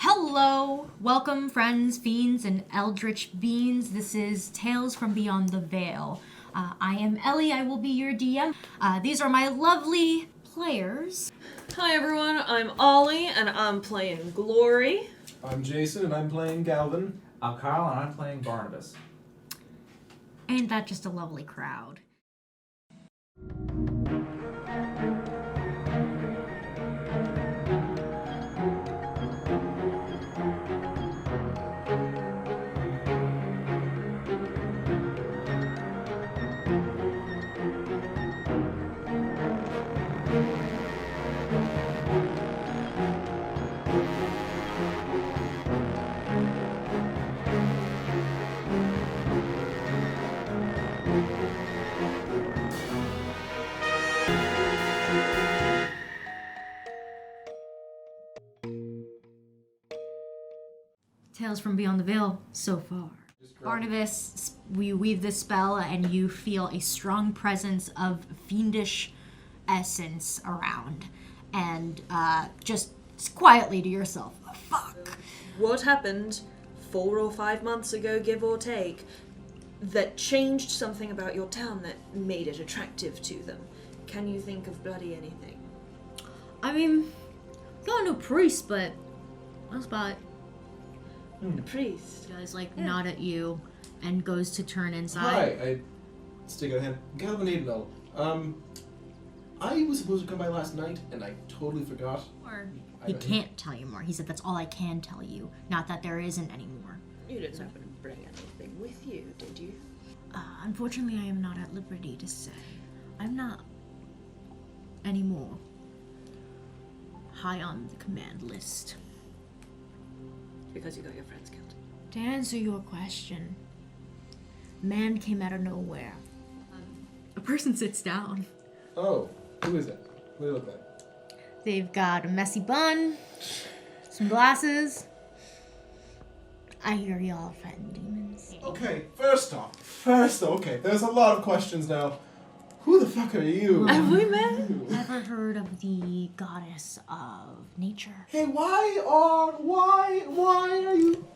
Hello! Welcome, friends, fiends, and eldritch beings. This is Tales from Beyond the Veil. I am Ellie. I will be your DM. These are my lovely players. Hi everyone, I'm Ollie, and I'm playing Glory. I'm Jason, and I'm playing Galvin. I'm Kyle, and I'm playing Barnabas. Ain't that just a lovely crowd? Tales from Beyond the Veil so far. Barnabas, we weave this spell and you feel a strong presence of fiendish essence around. And just quietly to yourself, fuck. What happened 4 or 5 months ago, give or take, that changed something about your town that made it attractive to them? Can you think of bloody anything? I mean, got no priest, but that's about it. A priest. He guys nod at you and goes to turn inside. Hi, I stick out a hand. Galvin need to know. I was supposed to come by last night, and I totally forgot. He can't tell you more. He said that's all I can tell you. Not that there isn't any more. You didn't happen to bring anything with you, did you? Unfortunately, I am not at liberty to say. I'm not anymore high on the command list. Because you got your friends killed. To answer your question, man came out of nowhere. A person sits down. Oh, who is it? What do they look like? They've got a messy bun, some glasses. I hear y'all fighting demons. Okay, first off, okay, there's a lot of questions now. Who the fuck are you? Have we met? Ever heard of the goddess of nature? Hey, why are you?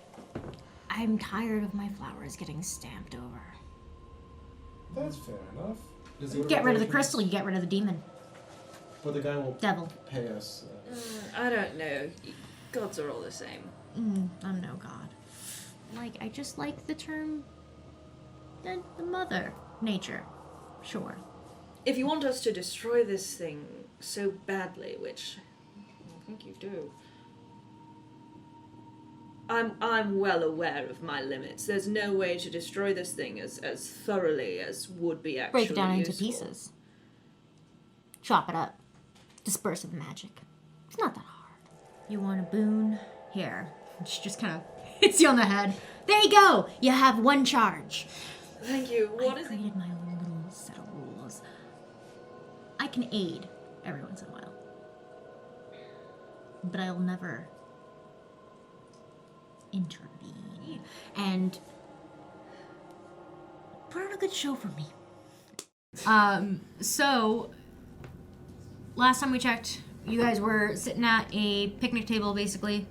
I'm tired of my flowers getting stamped over. That's fair enough. Get rid of the crystal, you get rid of the demon. But the guy won't Devil. pay us. I don't know. Gods are all the same. I'm no god. I just like the term the mother, nature. Sure. If you want us to destroy this thing so badly, which I think you do, I'm well aware of my limits. There's no way to destroy this thing as thoroughly as would be actually Break it down into useful. pieces. Chop it up. Disperse of magic. It's not that hard. You want a boon? Here. She just kind of hits you on the head. There you go! You have one charge. Thank you. What I is it? created my own little set of rules. I can aid every once in a while. But I'll never intervene. And put on a good show for me. So last time we checked, you guys were sitting at a picnic table basically.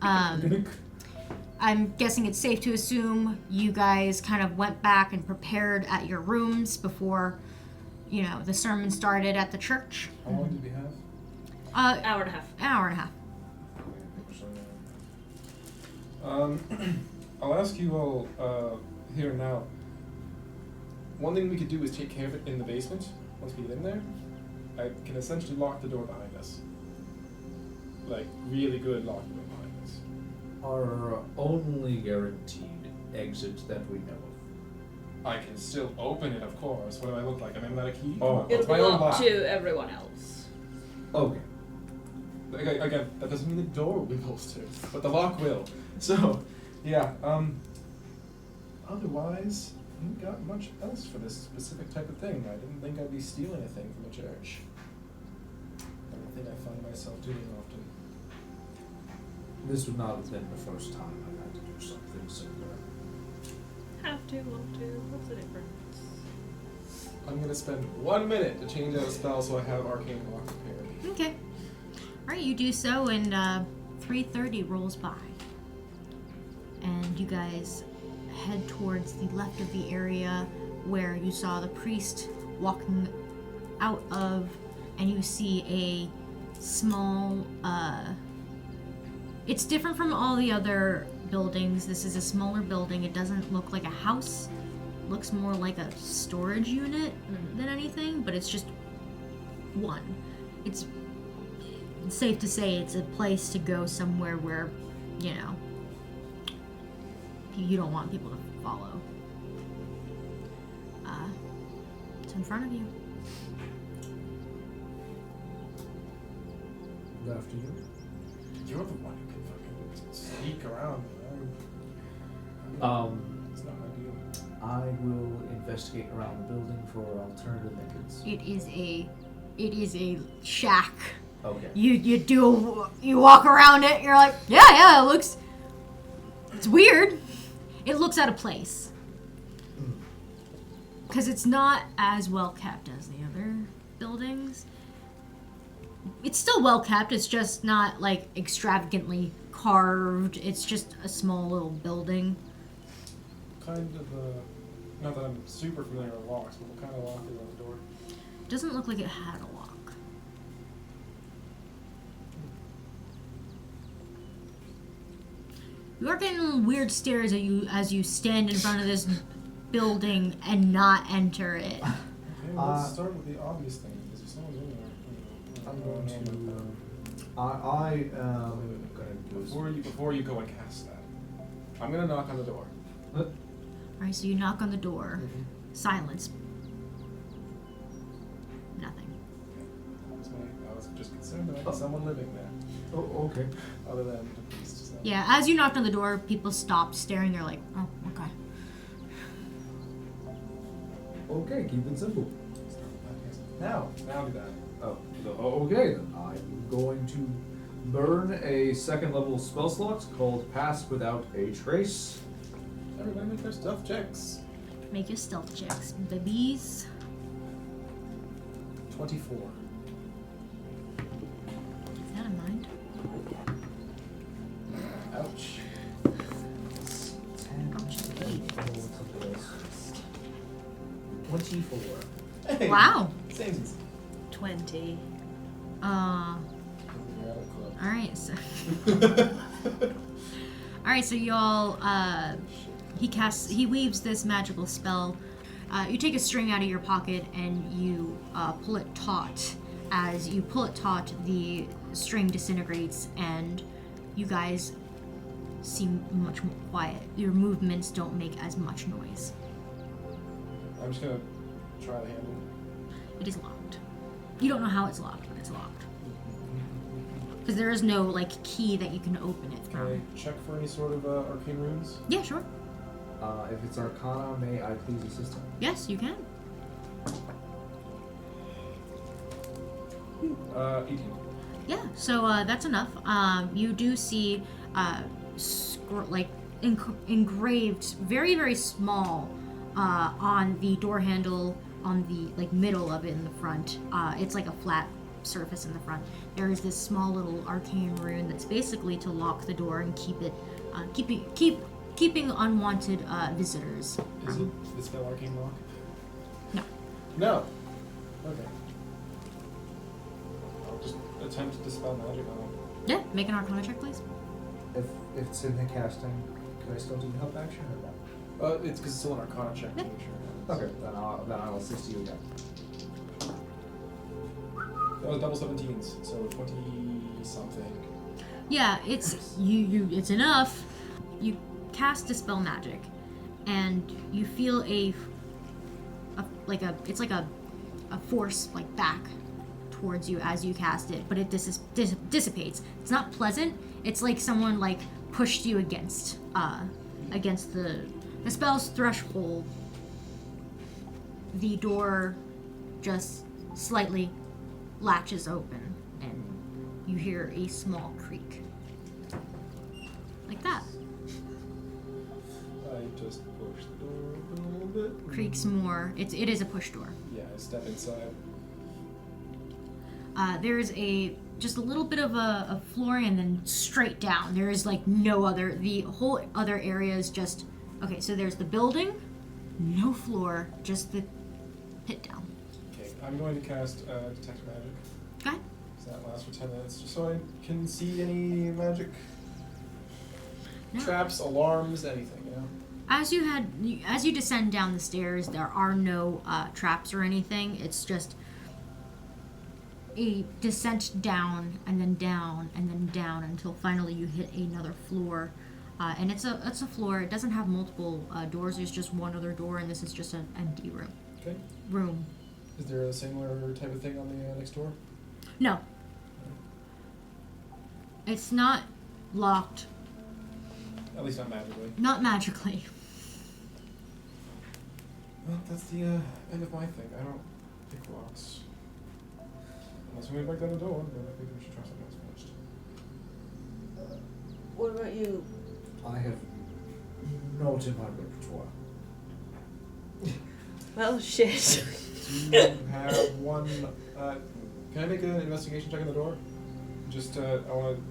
I'm guessing it's safe to assume you guys kind of went back and prepared at your rooms before, the sermon started at the church. How long did we have? Hour and a half. Hour and a half. I'll ask you all here now. One thing we could do is take care of it in the basement. Once we get in there, I can essentially lock the door behind us. Really good lock the door behind us. Our only guaranteed exit that we know of. I can still open it, of course. What do I look like? Am I not a key? Oh. It's It'll my be own up lock. to everyone else. Okay. Again, that doesn't mean the door will be bolstered, but the lock will. So, yeah. Otherwise, I haven't got much else for this specific type of thing. I didn't think I'd be stealing a thing from a church. I don't think I find myself doing often. This would not have been the first time I've had to do something similar. Have to, want to. What's the difference? I'm gonna spend 1 minute to change out a spell so I have Arcane Lock prepared. Okay. Alright, you do so, and 3:30 rolls by, and you guys head towards the left of the area where you saw the priest walking out of, and you see a small, it's different from all the other buildings. This is a smaller building. It doesn't look like a house. It looks more like a storage unit than anything, but it's just one. It's safe to say it's a place to go somewhere where, you know, you don't want people to follow. It's in front of you. After you. You're the one who can fucking sneak around. It's not ideal. I will investigate around the building for alternative methods. It is a shack. Okay. You walk around it, you're like, yeah, it's weird. It looks out of place. Because it's not as well kept as the other buildings. It's still well kept, it's just not like extravagantly carved. It's just a small little building. Kind of, not that I'm super familiar with locks, but what kind of lock is on the door? Doesn't look like it had a lock. You are getting weird stares at you as you stand in front of this building and not enter it. Okay, let's start with the obvious thing. Is there someone in there? I'm going to. I am going to. Before you go and cast that, I'm gonna knock on the door. Alright, so you knock on the door. Silence. Nothing. I was just concerned there might be someone living there. Oh, okay. Other than the priest. So. Yeah, as you knocked on the door, people stopped staring. They're like, oh, okay. Okay, keep it simple. Now do that. Oh, okay then. I'm going to burn a second level spell slot called Pass Without a Trace. Everybody make their stealth checks. Make your stealth checks, babies. 24. Keep that in mind. Ouch. 10, Ouch. 24. Hey, Wow. Same. 20. Alright, so Alright, so y'all he weaves this magical spell. You take a string out of your pocket and you pull it taut. As you pull it taut, the string disintegrates and you guys seem much more quiet. Your movements don't make as much noise. I'm just gonna try the handle. It is locked. You don't know how it's locked, but it's locked. Because there is no, like, key that you can open it Can from. I check for any sort of arcane runes? Yeah, sure. If it's Arcana, may I please assist him? Yes, you can. 18. Yeah, so that's enough. You do see, engraved, very, very small, on the door handle, on the middle of it in the front. It's like a flat surface in the front. There is this small little arcane rune that's basically to lock the door and keep it, keeping unwanted visitors. Is it the spell arcane lock? No. No. Okay. I'll just attempt to dispel magic on it. Yeah, make an Arcana check, please. If it's in the casting, can I still do the help action or no? It's because it's still an arcana check to Yeah. make sure. Okay, then I'll assist you again. That was double 17s, so 20 something. Yeah, it's it's enough. You cast Dispel Magic, and you feel it's like a force back towards you as you cast it, but it dissipates. It's not pleasant. It's like someone pushed you against the spell's threshold. The door just slightly latches open, and you hear a small creak. Like that. I just push the door open a little bit. Creaks more. It is a push door. Yeah, I step inside. There's just a little bit of a flooring and then straight down. There is like no other. The whole other area is just okay. So there's the building, no floor, just the pit down. Okay, I'm going to cast Detect Magic. Okay. So that lasts for 10 minutes, just so I can see any magic No. traps, alarms, anything, you know? As you descend down the stairs, there are no traps or anything. It's just a descent down and then down and then down until finally you hit another floor. And it's a floor. It doesn't have multiple doors. There's just one other door, and this is just an empty room. Okay. Room. Is there a similar type of thing on the next door? No. It's not locked. At least not magically. Not magically. Well, that's the end of my thing. I don't pick locks. Unless we break down the door, then I think we should try something else first. What about you? I have not in my repertoire. Well, shit. Do you have one... can I make an investigation check on the door? Just, I want to...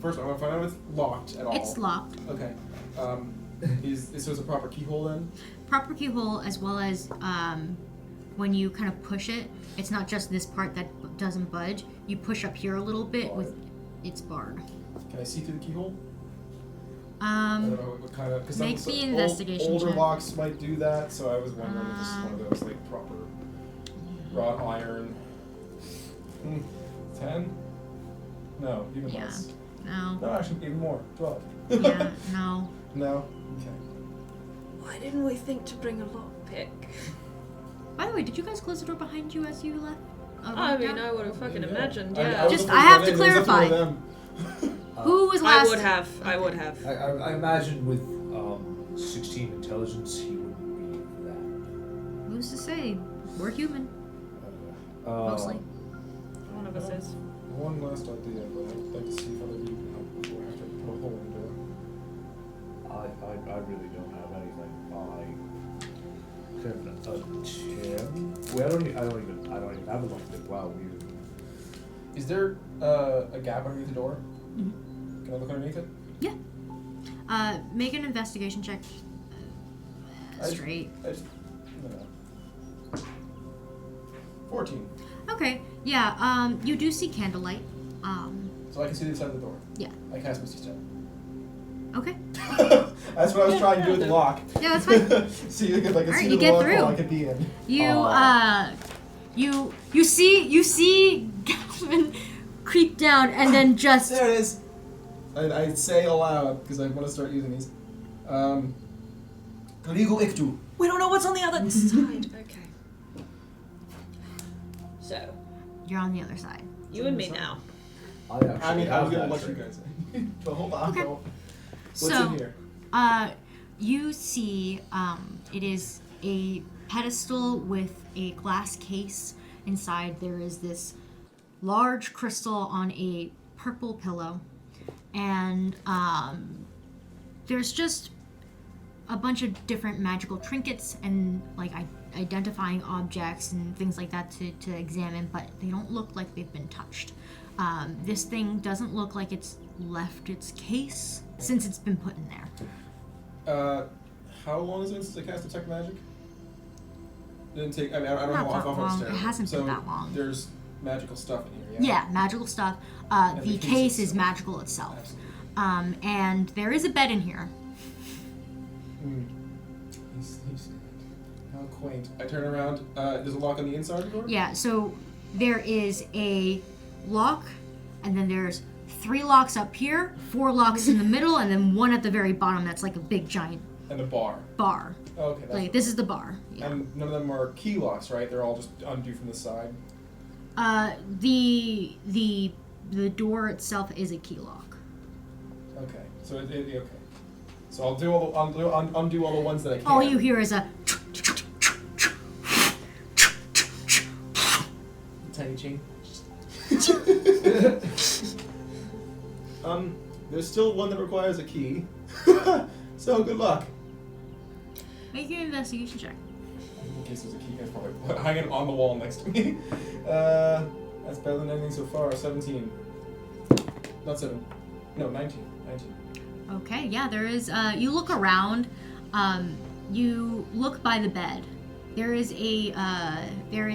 First, I want to find out if it's locked at all. It's locked. Okay. Is there's a proper keyhole then? Proper keyhole, as well as when you kind of push it, it's not just this part that doesn't budge. You push up here a little bit with it's barred. Can I see through the keyhole? I don't know what kind of... Make the investigation older check. locks might do that, so I was wondering if this is one of those like proper wrought iron. 10? No, even Yeah. less. No. No, actually, even more. 12. Yeah. No. No? Okay. Why didn't we think to bring a lockpick? By the way, did you guys close the door behind you as you left? I mean, I would have fucking imagined, yeah. was Just- the I first have one to in, it was up clarify. them. Who was last? I would have. I imagine with 16 intelligence, he wouldn't be for that. Who's to say? We're human, mostly. One of us is. One last idea, but I'd like to see if other of you can help before I have to put a hole in the door. I really don't have anything. I can attempt. Well, I don't even have a lockpick. Wow, weird. Is there a gap underneath the door? Mhm. Can I look underneath it? Yeah. Make an investigation check. Straight. I just, no. 14. Okay. Yeah. You do see candlelight. So I can see the inside of the door. Yeah. I cast Misty Step. Okay. That's what I was trying to do with the lock. Yeah, that's fine. See if I can Alright, see you the get lock through. hole I could be in. You see Goblin creep down and then just There it is. I say aloud because I want to start using these. Karigo Iktu. We don't know what's on the other side. Okay. So, you're on the other side. you and me now. I actually I mean, I have was gonna that let you trait. guys in. But hold on. Okay. no. What's So, in here? You see, it is a pedestal with a glass case. Inside there is this large crystal on a purple pillow. And there's just a bunch of different magical trinkets and like identifying objects and things like that to examine, but they don't look like they've been touched. This thing doesn't look like it's left its case since it's been put in there. How long has it been since I cast Detect Magic? Didn't take. I mean, I don't know Not how that often it's long. there. It hasn't so been that long. There's magical stuff in here. Yeah, magical stuff. And The the case case is itself. magical itself. Absolutely. And there is a bed in here. He's how quaint. I turn around. There's a lock on the inside of the door? Yeah, so there is a lock, and then there's 3 locks up here, 4 locks in the middle, and then one at the very bottom that's like a big giant And a bar. bar. Oh, okay. That's Like, this is the bar. Yeah. And none of them are key locks, right? They're all just undo from the side. The door itself is a key lock. Okay. So okay. So I'll do undo all the ones that I can. All you hear is a Tiny chain. There's still one that requires a key. So good luck. make your investigation check. In case there's a key, I probably hanging on the wall next to me. That's better than anything so far. 17. Not 7. No, 19. 19. Okay, yeah, there is, you look around, you look by the bed. There is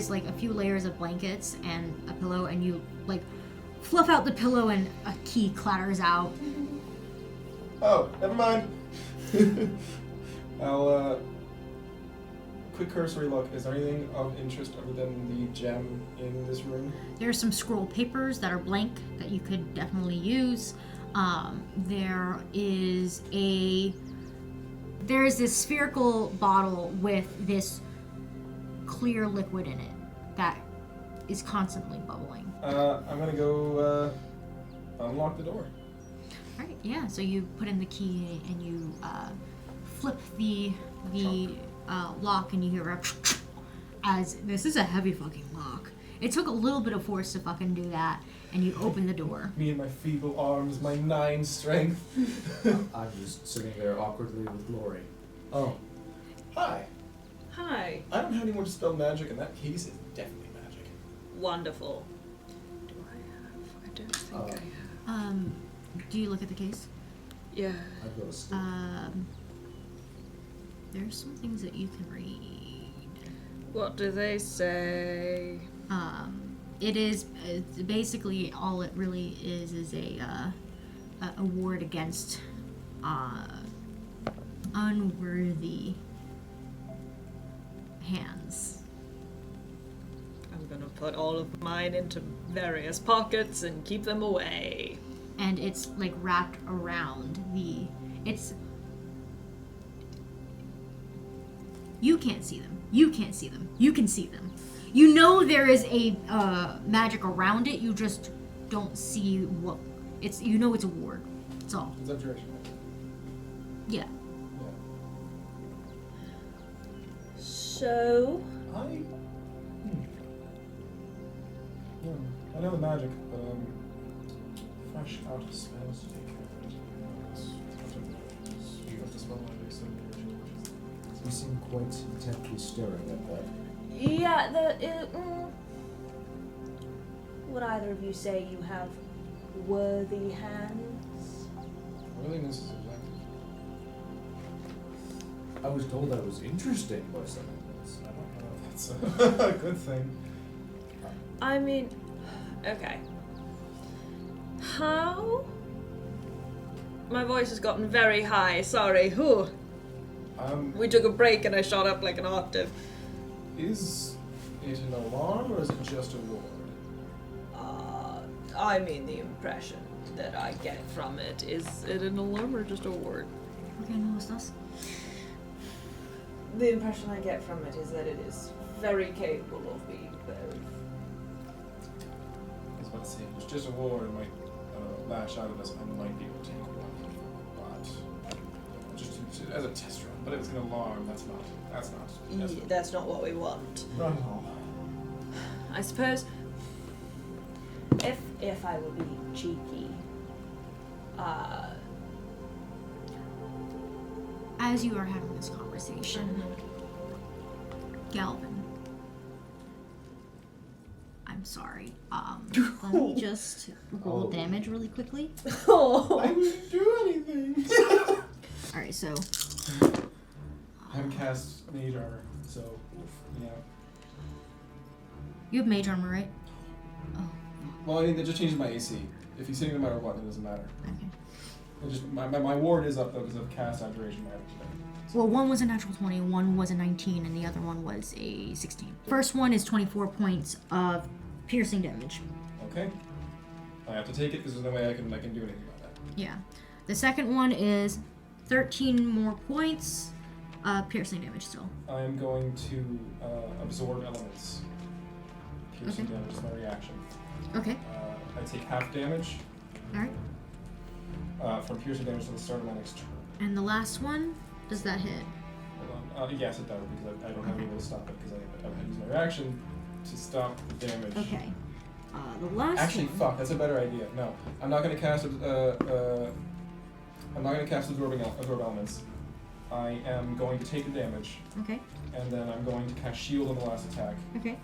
like a few layers of blankets and a pillow, and you, like, fluff out the pillow and a key clatters out. Oh, never mind. I'll, quick cursory look. Is there anything of interest other than the gem in this room? There's some scroll papers that are blank that you could definitely use. There is this spherical bottle with this clear liquid in it that is constantly bubbling. I'm gonna go, unlock the door. Alright, yeah, so you put in the key and you, flip the lock and you hear a as this is a heavy fucking lock. It took a little bit of force to fucking do that, and you open the door. Me and my feeble arms, my 9 strength. I'm just sitting there awkwardly with Lori. Oh. Hi. Hi. I don't have any more dispel magic, and that case is definitely magic. Wonderful. Do I have? I don't think I have. Do you look at the case? Yeah. I've got a stick. There's some things that you can read. What do they say? It is basically all it really is a ward against unworthy hands. I'm gonna put all of mine into various pockets and keep them away. And it's like wrapped around you can't see them. You can't see them. You can see them. You know there is a magic around it. You just don't see what it's. You know it's a ward. That's all. Is that duration? Yeah. So. I know the magic, but fresh out of spells to take care of it. You have to spell magic, so You seem quite intently staring at that. Yeah, would either of you say you have worthy hands? Worthiness is objective. I was told I was interesting by someone else. I don't know if that's a good thing. I mean, okay. How? My voice has gotten very high, sorry. Whew. We took a break and I shot up like an octave. Is it an alarm or is it just a ward? I mean the impression that I get from it. Is it an alarm or just a word? Okay, no, it's us. The impression I get from it is that it is very capable of being both. I was about to say, if it's just a ward, it might lash out at us. I might be able to take one. But just as a test run. But if it's an alarm, that's not. That's not what we want. Not at all. I suppose if I were being cheeky, As you are having this conversation, Galvin. I'm sorry. Let me just roll damage really quickly. Oh. I didn't do anything. Alright, so I haven't cast Mage Armor, so yeah. you have mage armor, right? Oh, Well, I mean, that just changes my AC. If he's hitting no matter what, it doesn't matter. okay. It just my ward is up though because of cast abjuration magic. Well, one was a natural 20, one was a 19, and the other one was a 16. First one is 24 points of piercing damage. Okay. I have to take it because there's no way I can do anything about that. Yeah. The second one is 13 more points of piercing damage still. I am going to absorb elements. Piercing Okay. damage is my reaction. Okay. I take half damage Alright. from piercing damage to the start of my next turn. And the last one, does that hit? Hold on. Yes, it does because I don't have any way to stop it because I use my reaction to stop the damage. Okay. The last Actually, one. fuck. That's a better idea. No, I'm not gonna cast. I'm not gonna cast absorb elements. I am going to take the damage, Okay. and then I'm going to cast shield on the last attack, Okay.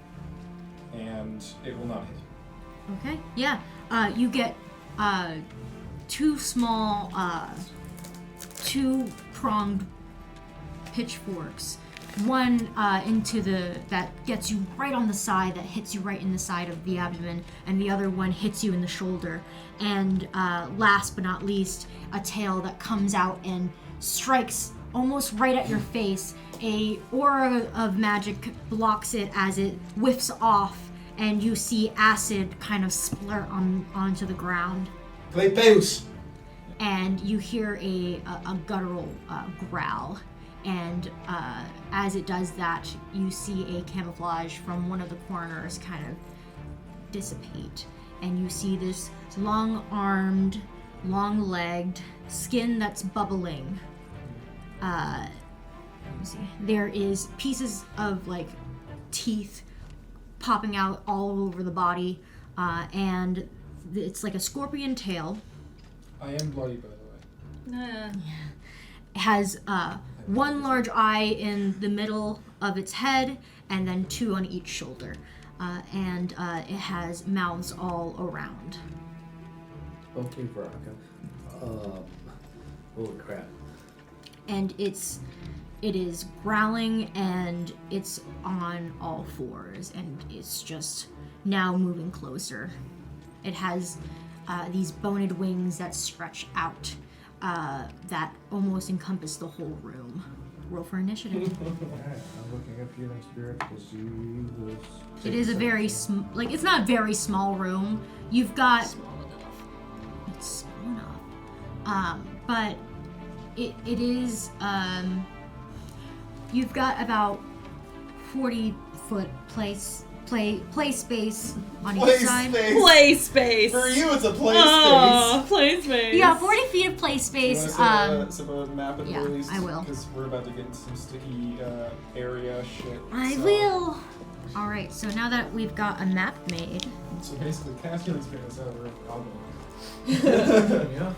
and it will not hit. Okay. Yeah. You get two small, two-pronged pitchforks. One that gets you right on the side, that hits you right in the side of the abdomen, and the other one hits you in the shoulder. And last but not least, a tail that comes out and strikes almost right at your face. A aura of magic blocks it as it whiffs off, and you see acid kind of splurt onto the ground. Claypeus! And you hear a guttural growl. And as it does that, you see a camouflage from one of the corners kind of dissipate. And you see this long-armed, long-legged skin that's bubbling. Let me see. There is pieces of, like, teeth popping out all over the body. And it's like a scorpion tail. I am bloody, by the way. It has one large eye in the middle of its head, and then two on each shoulder. And it has mouths all around. Okay, Veronica. Holy crap. And it is growling, and it's on all fours, and it's just now moving closer. It has these boned wings that stretch out. That almost encompass the whole room. Roll for initiative. Alright, I'm looking up healing spirit because you was. It is a very it's not a very small room. You've got Small enough. it's small enough, but it is you've got about 40-foot play space on each side. Play space. For you, it's a play Oh, space. play space. Yeah, 40 feet of play You space. want to set a map at the yeah, least? I will. Because we're about to get into some sticky area shit. I so. will. All right. So now that we've got a map made, So basically, cast healing spirit out of Goblin. Yeah.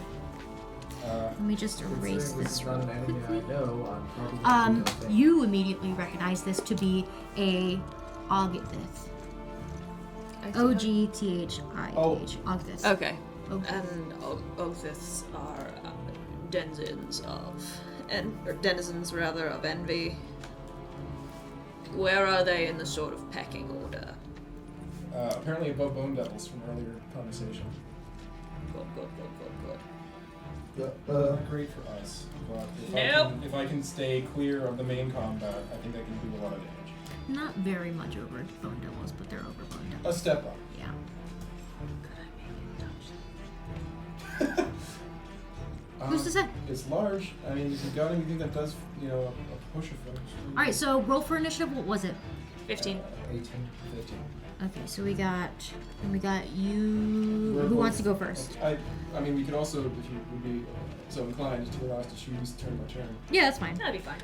let me just erase Considering this is real not an enemy quickly. I know, I'm probably gonna think. You immediately recognize this to be a Ogthith. Ogthith. Ogthith. Okay. Ogthith. And Oathiths are denizens of envy. Where are they in the sort of pecking order? Apparently above Bone Devils from earlier conversation. Good. Not great for us, but Nope. if I can stay clear of the main combat, I think I can do a lot of damage. Not very much over Bone Devils, but they're over Bone A Devils. step up. Yeah. Who's to say? It's large. I mean, if you've got anything that does, a push of them. All right. So roll for initiative. What was it? 15. 18, 15. Okay. So we got you. Who wants to go first? I mean, we could also, if you would be so inclined, to allow us to choose turn by turn. Yeah, that's fine. That'd be fine.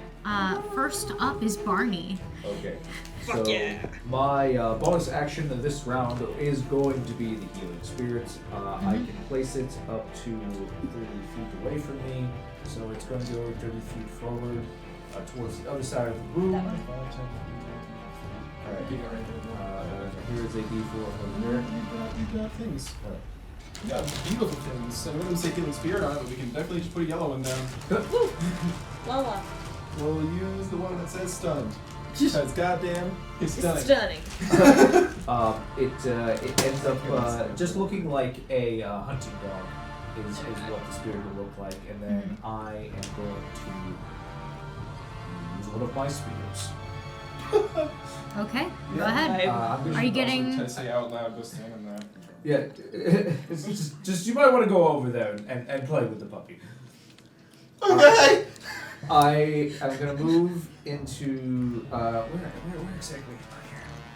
First up is Barney. Okay. Fuck so yeah. my bonus action of this round is going to be the healing spirit. I can place it up to 30 feet away from me, so it's going to go 30 feet forward towards the other side of the room. 5, 10, 15, Alright. Yeah, right there. Here's a D4 over there. You got things. You got beautiful things. I wouldn't say healing spirit on it, but we can definitely just put a yellow one down. Voila. We'll use the one that says stunned. Because goddamn, it's stunning. Stunning. It ends up just looking like a hunting dog is what the spirit will look like, and then I am going to use one of my spears. Okay. Go Yeah. ahead. I'm gonna Are you getting? To say out loud, go stand in that. Yeah, it's just you might want to go over there and play with the puppy. Okay! I am gonna move into where exactly?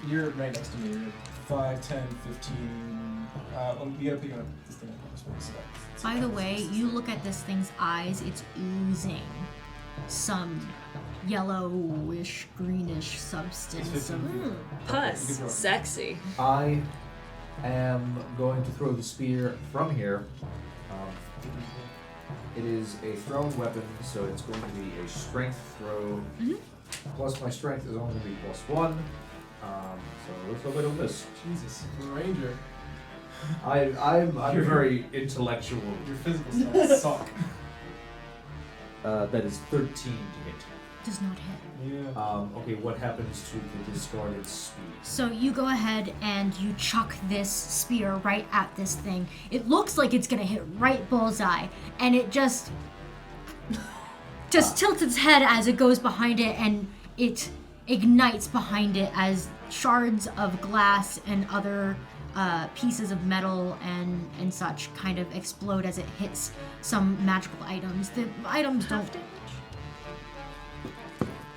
You're right next to me. You're 5, 10, 15. You gotta pick up this thing. By the way, you look at this thing's eyes. It's oozing some yellowish, greenish substance. Pus. Sexy. I am going to throw the spear from here. It is a thrown weapon, so it's going to be a strength throw. Plus my strength is only going to be +1. So let's hope I don't miss. Jesus, I'm a ranger. I'm very intellectual. Your physical stats suck. That is 13 to hit. Does not hit. Yeah. Okay, what happens to the discarded spear? So you go ahead and you chuck this spear right at this thing. It looks like it's gonna hit right bullseye, and it just tilts its head as it goes behind it, and it ignites behind it as shards of glass and other pieces of metal and such kind of explode as it hits some magical items. The items don't.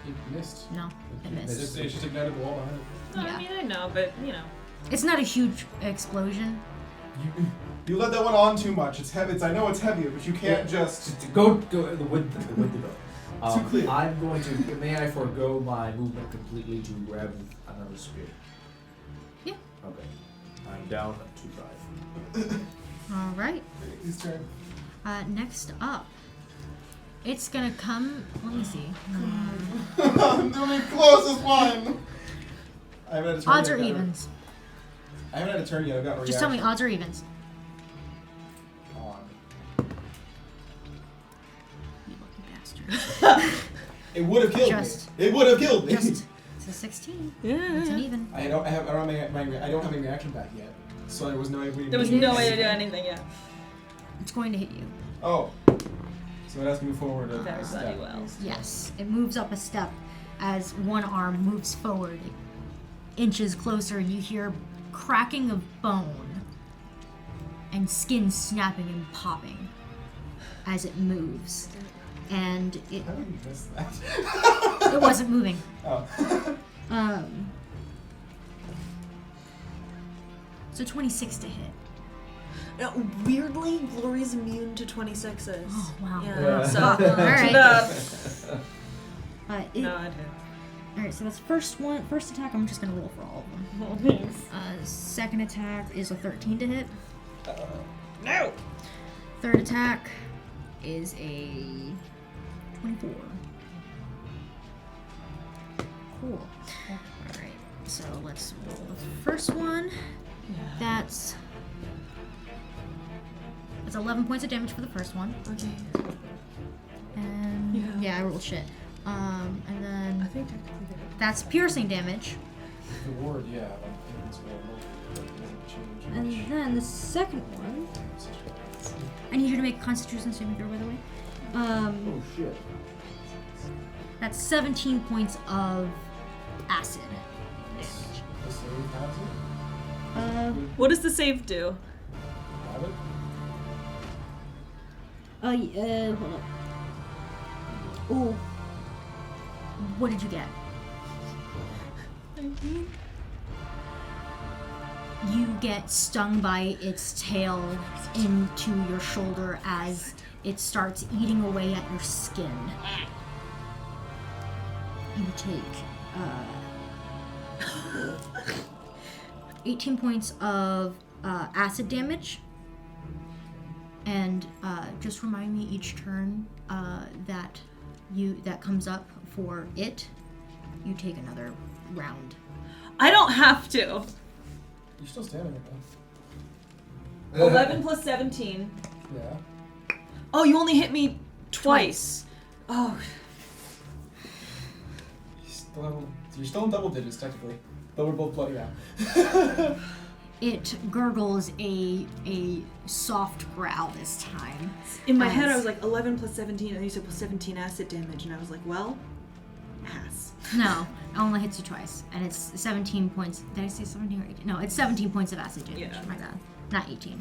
It missed. No, it It missed. just ignited the wall behind it. No, Yeah. I mean, I know, but, It's not a huge explosion. You let that one on too much. It's heavy. I know it's heavier, but you can't just. Go the width of the door. Too clear. I'm going to. May I forego my movement completely to grab another spear? Yeah. Okay. I'm down to 5. All right. His turn. Next up, it's gonna come. Let me see. The closest one. I haven't had a turn Odds yet, or got a- evens? I haven't had a turn yet. I got a Just tell me reaction. odds or evens. On. You lucky bastard. It would have killed Just- me. It would have killed me. Just it's a 16. It's an even. I don't have my reaction back yet, so there was no way. there was no way to do anything yet. It's going to hit you. Oh. So it has to move forward a Very step. bloody well. Yes, it moves up a step as one arm moves forward, inches closer, and you hear cracking of bone and skin snapping and popping as it moves. And it How did you miss that? it wasn't moving. Oh. So 26 to hit. No, weirdly, Glory's immune to 26s. Oh wow. Yeah, so. All right. No, It, it hit. all right. So that's first attack. I'm just gonna roll for all of them. Oh, thanks. Second attack is a 13 to hit. No! Third attack is a 24. Cool. Alright, so let's roll the first one. That's 11 points of damage for the first one. Okay. And Yeah. I rolled shit. And I then think technically they that's piercing damage. The word, yeah, like it's will doesn't change much. And then the second one, I need you to make a Constitution saving throw, by the way. Oh shit. That's 17 points of acid damage. The save has it? What does the save do? Have it? Hold up. Oh. What did you get? You get stung by its tail into your shoulder as it starts eating away at your skin. You take 18 points of acid damage. And just remind me each turn that comes up for it, you take another round. I don't have to. You're still standing it though. 11 plus 17. Yeah. Oh, you only hit me twice. Oh. You're still in double digits technically, but we're both bloody now. It gurgles a soft growl this time. In my head, I was like 11 plus 17, and you said plus 17 acid damage, and I was like, well, ass. No, it only hits you twice, and it's 17 points. Did I say 17 or 18? No, it's 17 points of acid damage. Yeah. My bad. Not 18.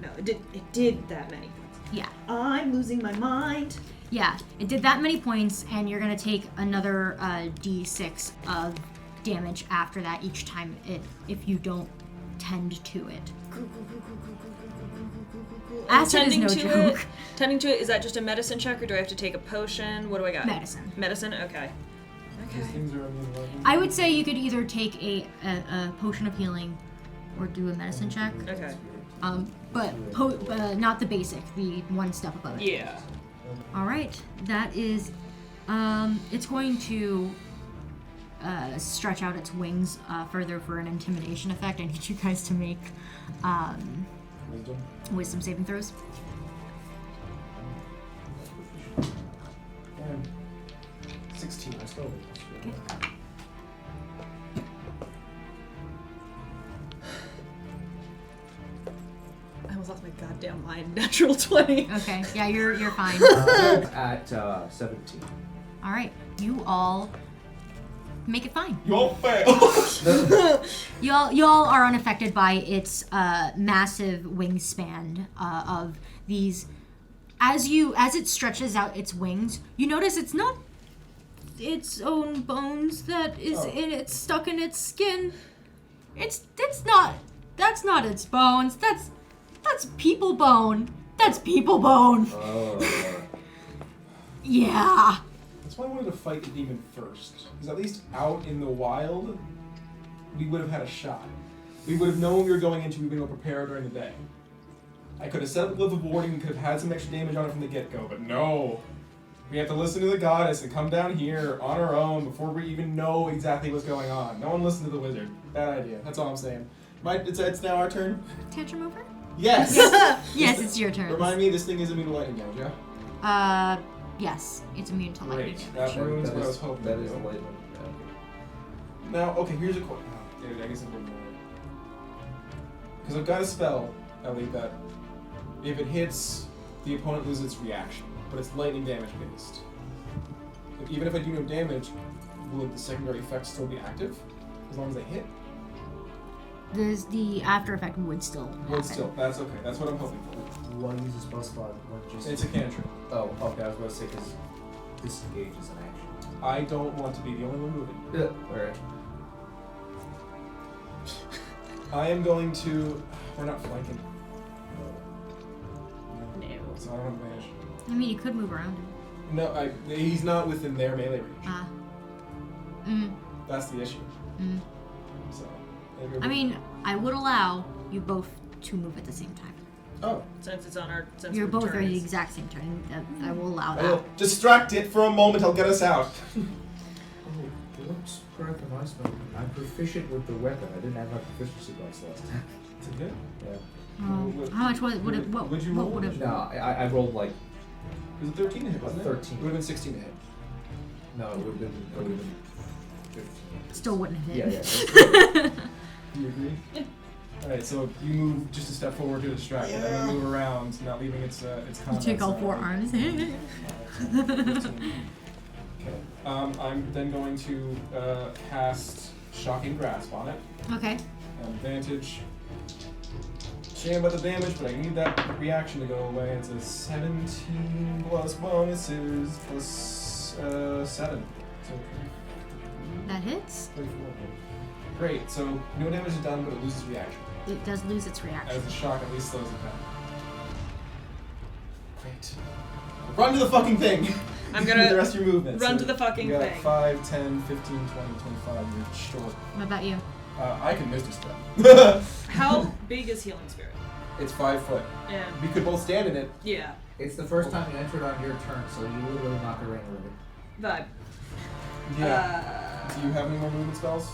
No, it did that many points. Yeah. I'm losing my mind. Yeah, it did that many points, and you're gonna take another d6 of damage after that each time if you don't tend to it. Acid is no joke. Tending to it, is that just a medicine check, or do I have to take a potion? What do I got? Medicine. Medicine? Okay. These things are immune to lightning. I would say you could either take a potion of healing or do a medicine check. Okay. But not the basic, the one step above it. Yeah. All right, that is, it's going to stretch out its wings further for an intimidation effect. I need you guys to make Wisdom. wisdom saving throws. And 16. I still I almost lost my goddamn mind. Natural 20. Okay, yeah, you're fine. I'm at 17. All right, you all make it fine. You all fail. Y'all are unaffected by its massive wingspan of these. As it stretches out its wings, you notice it's not its own bones that is in it, stuck in its skin. That's not its bones. That's people bone. That's people bone. Oh. Yeah. That's why I wanted to fight the demon first. Because at least out in the wild, we would have had a shot. We would have known what we were going into. We would have been prepared during the day. I could have set up a glyph of warding. We could have had some extra damage on it from the get-go. But no. We have to listen to the goddess and come down here on our own before we even know exactly what's going on. No one listened to the wizard. Bad idea. That's all I'm saying. It's now our turn? Tantrum over? Yes! Yes, it's your turn. Remind me, this thing is immune to lightning damage, yeah? Yes, it's immune to lightning Great. damage. That ruins what I was hoping. That to is do. a lightning. Now, okay, here's a question. I guess I'm because I've got a spell, Ellie, that if it hits, the opponent loses its reaction, but it's lightning damage based. Like, even if I do no damage, will the secondary effect still be active? As long as I hit? The after effect would still happen. Well, still, that's okay. That's what I'm hoping for. You want to use a spell slot or just... It's a cantrip. Oh, okay, I was about to say because disengage is an action. I don't want to be the only one moving. Yeah. Alright. I am going to... We're not flanking. No. So I don't have advantage. I mean, you could move around him. No, he's not within their melee range. Ah. That's the issue. So, maybe I mean, I would allow you both to move at the same time. oh, Since it's on our. Since You're our both turn at the is- exact same turn. I will allow I'll that. distract it for a moment. I'll get us out. Oh, let's grab the nice one. I'm proficient with the weapon. I didn't have my proficiency bonus last time. Is it good? Yeah. How much would it? What Would you what roll? would it? No, I rolled like... It was a 13 to hit, wasn't it? 13. It would have been 16 to hit. No, it would have been 15. Still wouldn't have Yeah, hit. yeah. Do you agree? Yeah. Alright, so you move just a step forward to distract it, and then move around, not leaving its You combat take all zone. 4 arms. 15. Okay. I'm then going to cast Shocking Grasp on it. Okay. Advantage. Shame about the damage, but I need that reaction to go away. It's a 17 plus bonuses plus 7. So That hits. 34. Great, so no damage is done, but it loses reaction. It does lose its reaction. As the shock at least slows it down. Great. Run to the fucking thing! I'm Do gonna the rest of your movement. run to the fucking you got thing. 5, 10, 15, 20, 25. You're short. What about you? I can Misty Step. How big is Healing Spirit? It's 5 foot. Yeah. We could both stand in it. Yeah. It's the first time you entered on your turn, so you literally knock a ring over. Vibe. Yeah. Do you have any more movement spells?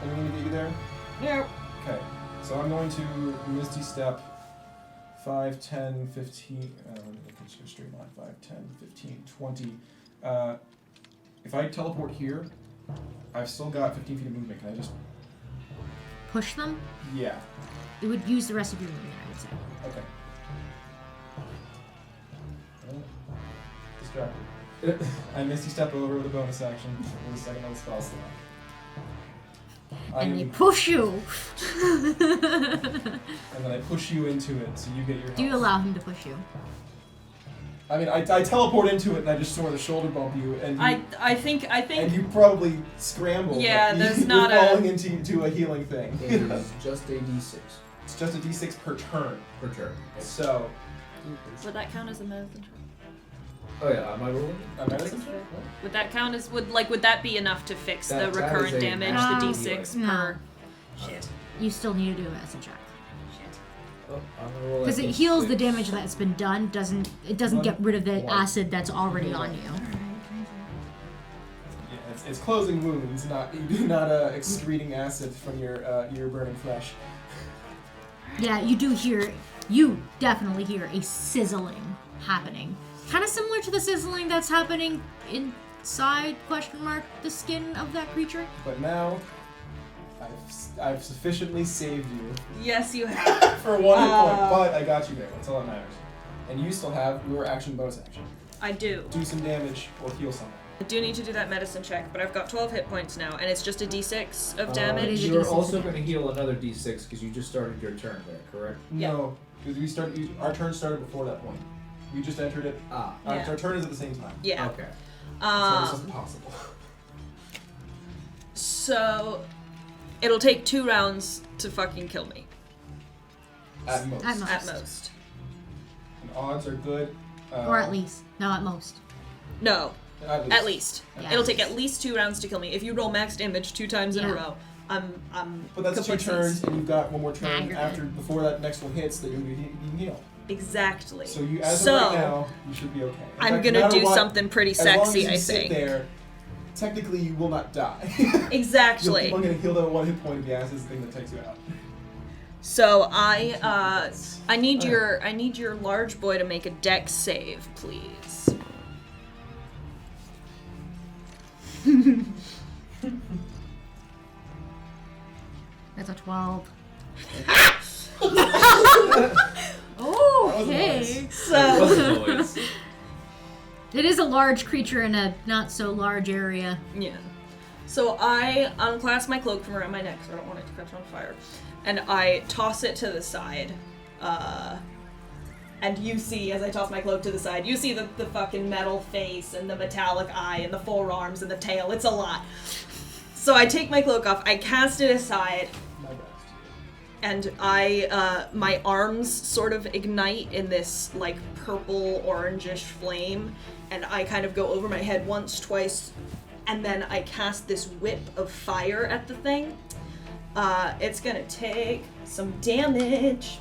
Anything to get you there? No. Okay. So I'm going to Misty Step 5, 10, 15. Let's go straight line. 5, 10, 15, 20. If I teleport here, I've still got 15 feet of movement. Can I just. Push them? Yeah. It would use the rest of your movement, I would say. Okay. Distracted. I Misty Step over with a bonus action with a second level spell slot. And they push you. And then I push you into it, so you get your. Do you health. allow him to push you? I mean, I teleport into it, and I just sort of shoulder bump you, and you, I think and you probably scramble. Yeah, but there's you're not a- falling into a healing thing. It is just a d6 It's just a d6 per turn. per turn. So, would that count as a medicine? Oh yeah, am I rolling? a medicine check? Would that count as would that be enough to fix That- the that recurrent is a damage, massive the d6 healing. per? Shit. You still need to do a medicine check. Shit. Oh, I'm gonna roll Because that it heals the d6. damage that's been done. It doesn't get rid of the One. acid that's already on you. Yeah, It's closing wounds, not excreting acid from your burning flesh. Yeah, you definitely hear a sizzling happening. Kind of similar to the sizzling that's happening inside, the skin of that creature. But now, I've sufficiently saved you Yes, you have. for 1 hit point, but I got you there. That's all that matters. And you still have your bonus action. I do. Do some damage or heal someone. I do need to do that medicine check, but I've got 12 hit points now, and it's just a d6 of damage. a You're D6 also of going to heal another d6 because you just started your turn there, correct? Yeah. No, because our turn started before that point. We just entered it. Ah, Yeah. Our turn is at the same time. Yeah. okay. So this isn't possible. So it'll take 2 rounds to fucking kill me. At most. At most. At most. And odds are good. Or at least. No, at most. No. At least. Yeah. It'll take at least 2 rounds to kill me. If you roll max damage 2 times in a Yeah. row, I'm But that's 2 kaput. turns, and you've got one more Nah, turn you're before that next one hits that you can heal. Exactly. So you, as So, of right now, you should be okay. In I'm fact, no gonna matter do what, something pretty as long as sexy, you I sit think. there, technically you will not die. Exactly. I'm gonna heal that 1 hit point if the acid is the thing that takes you out. So I need your large boy to make a dex save, please. That's a 12. was Okay. nice. So It is a large creature in a not so large area. yeah. So I unclasp my cloak from around my neck, so I don't want it to catch on fire, and I toss it to the side. And you see, as I toss my cloak to the side, you see the fucking metal face and the metallic eye and the forearms and the tail. It's a lot. So I take my cloak off, I cast it aside, My best. and my arms sort of ignite in this, like, purple, orangish flame, and I kind of go over my head once, twice, and then I cast this whip of fire at the thing. It's gonna take some damage.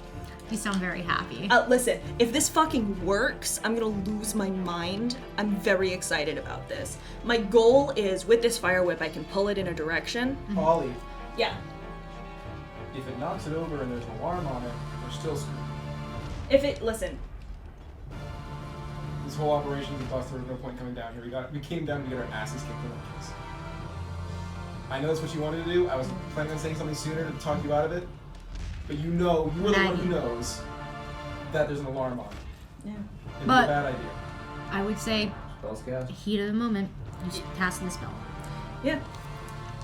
You sound very happy. Listen, if this fucking works, I'm gonna lose my mind. I'm very excited about this. My goal is, with this fire whip, I can pull it in a direction. Ollie, Yeah. if it knocks it over and there's an alarm on it, we're still screwed. Listen, This whole operation we thought there was no point coming down here. We came down to get our asses kicked in the face. I know that's what you wanted to do. I was planning on saying something sooner to talk you out of it. But you know, you are the one who knows that there's an alarm on it. yeah. It's But- a bad idea. I would say, Spells cast. heat of the moment, you just cast the spell. Yeah.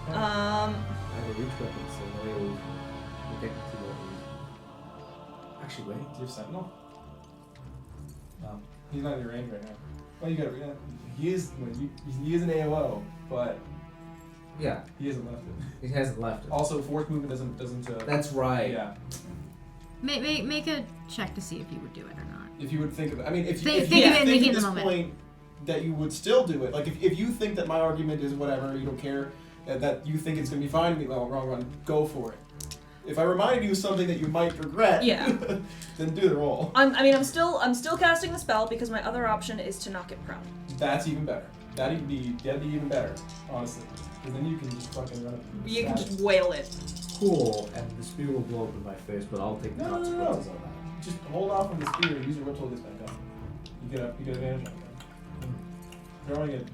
I have a reach weapon, so no, we technically won't use. Actually, wait. Do you have Sentinel? No. He's not in your range right now. Well, you gotta. Yeah, he is an AOO, but Yeah, he hasn't left it. it hasn't left it. Also, fourth movement doesn't. That's right. Yeah. Make a check to see if you would do it or not. If you would think of it, I mean, if you Think if of you it think in at the this moment. point that you would still do it, like if you think that my argument is whatever, you don't care, that you think it's gonna be fine in the long run, go for it. If I reminded you of something that you might regret, Yeah. then do the roll. I'm still casting the spell because my other option is to knock it prone. That's even better. That'd be even better, honestly. Because then you can just fucking run it. You can just wail it. Cool, and the spear will blow up in my face, but I'll take the No. consequences of that. Just hold off on the spear. Use your whip till it gets back up. You get advantage on it. Throwing it.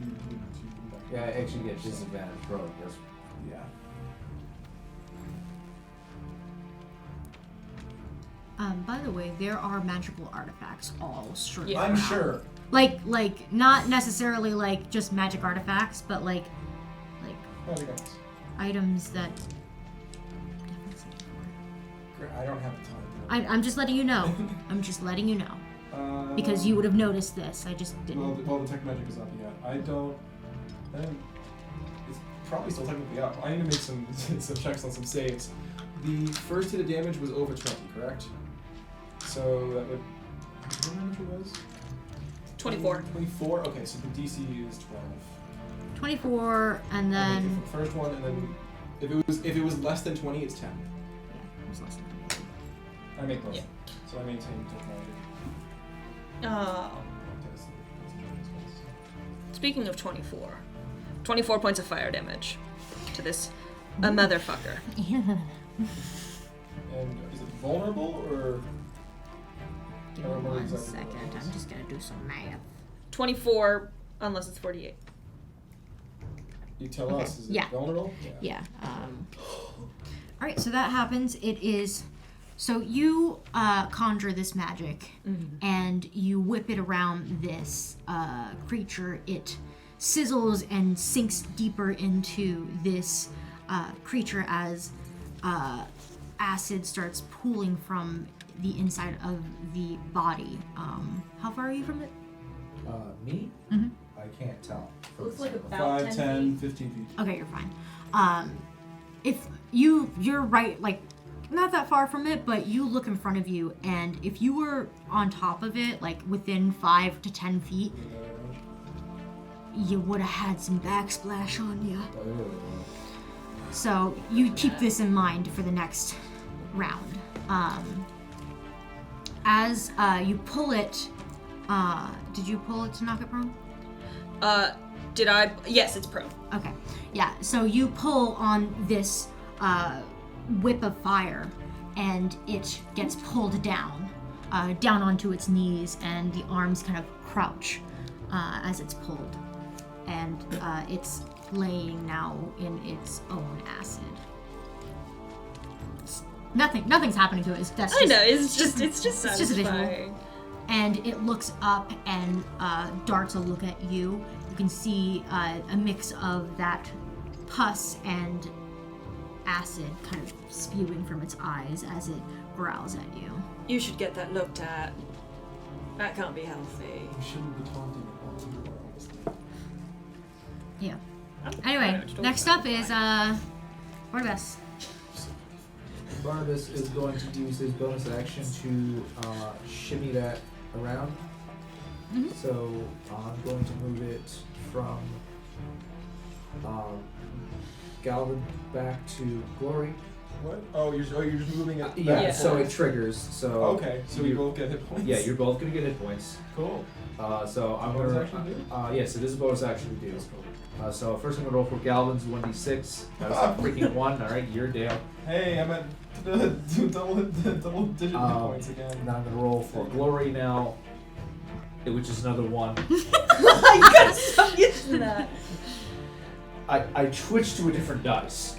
Yeah, I actually get disadvantage throwing this. Yeah. By the way, there are magical artifacts all strewn Yeah. I'm around. sure. Like not necessarily like just magic artifacts, but like Magic items. items that. Great. I don't have a ton. I'm just letting you know. I'm just letting you know because you would have noticed this. I just didn't. Well, the tech magic is up. Yeah. I don't. It's probably still technically up. I need to make some checks on some saves. The first hit of damage was over 20, correct? So that would. How much it was? 24. 24. Okay, so the DC is 12. 24, and I then make the first one, and then if it was less than 20, it's 10. yeah, it was less than 20. I make both. Yeah. So I maintain tech magic. Speaking of 24, 24 points of fire damage to this a motherfucker. And is it vulnerable or? Give me 1 second. I'm just gonna do some math. 24, unless it's 48. You tell Okay. us. Is it Yeah. vulnerable? Yeah. All right. So that happens. It is. So you conjure this magic, and you whip it around this creature. It sizzles and sinks deeper into this creature as acid starts pooling from the inside of the body. How far are you from it? Me? Mhm. I can't tell. Looks like about 5, 10, 15 feet. Okay, you're fine. If you're right, like not that far from it, but you look in front of you, and if you were on top of it, like within 5 to 10 feet, you would have had some backsplash on you. So you keep this in mind for the next round. As you pull it, did you pull it to knock it prone? Did I? Yes, it's prone. Okay. Yeah, so you pull on this whip of fire, and it gets pulled down, down onto its knees, and the arms kind of crouch as it's pulled. And it's laying now in its own acid. Nothing's happening to it. That's I just, know. It's just it's just a visual. satisfying. And it looks up and darts a look at you. You can see a mix of that pus and acid kind of spewing from its eyes as it growls at you. You should get that looked at. That can't be healthy. We shouldn't be taunting it. Honestly. Yeah. Anyway, next up is Barnabas. Barnabas is going to use his bonus action to shimmy that around. Mhm. So I'm going to move it from Goblin back to Glory. What? Oh, you're just moving it. Yeah, back so forward. it triggers. So Okay, so we both get hit points. Yeah, you're both gonna get hit points. Cool. So I'm Bonus gonna. action do? Yes, it is a bonus action to do. That's cool. So first I'm gonna roll for Galvin's 1d6. That's a freaking 1. All right, you're Dale. Hey, I'm at double digit hit points again. Now I'm gonna roll for Glory now, which is another 1. You gotta stop using that. I twitched to a different dice.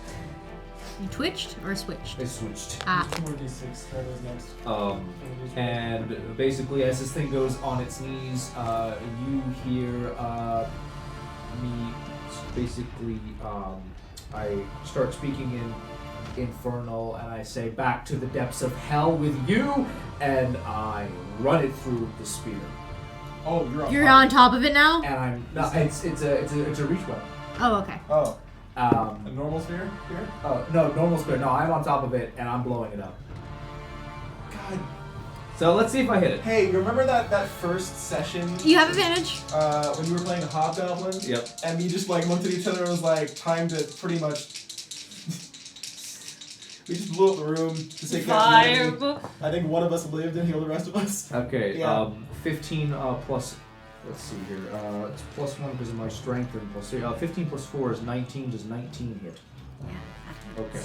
You twitched or switched? I switched. Ah. 2d6. That was next. And basically, as this thing goes on its knees, you hear me basically. I start speaking in Infernal, and I say, "Back to the depths of hell with you!" And I run it through the spear. Oh, You're on top of it now? And I'm no, it's a reach weapon. Oh, okay. Oh, a Um, normal spear here? no, normal spear. No, I'm on top of it, and I'm blowing it up. God. So let's see if I hit it. Hey, remember that first session? You have advantage. When you were playing the Hobgoblin? Yep. And we just like looked at each other and was like, time to pretty much. We just blew up the room to say Fire. I think one of us lived and healed the rest of us. Okay, Yeah. 15 plus, let's see here, it's plus 1 because of my strength, and plus 3, 15 plus 4 is 19, does 19 hit? Yeah. Okay.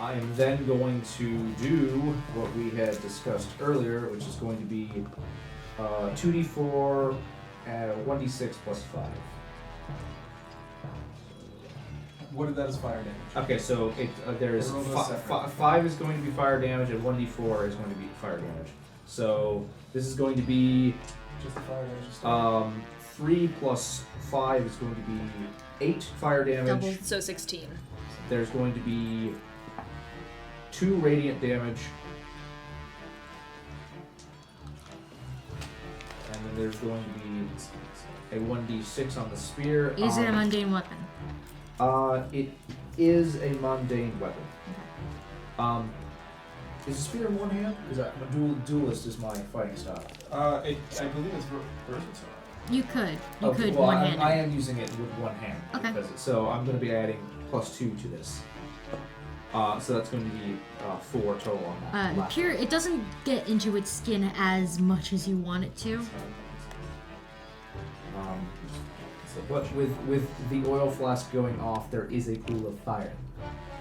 I am then going to do what we had discussed earlier, which is going to be 2d4 and 1d6 plus 5. What did that as fire damage? Okay, so there's Roll those separate. 5 is going to be fire damage, and 1d4 is going to be fire damage. So this is going to be Just the fire damage. 3 plus 5 is going to be 8 fire damage. Double. So 16. There's going to be 2 radiant damage. And then there's going to be a 1d6 on the spear. Is it a mundane weapon? It is a mundane weapon. Is the spear in one hand? Because I'm a duelist is my fighting style. I believe it's versatile. You could. You Okay, could well, one-handed. I am using it with one hand. Okay. So I'm going to be adding plus 2 to this. So that's going to be 4 total on that. last Pure, it doesn't get into its skin as much as you want it to. But with the oil flask going off, there is a pool of fire.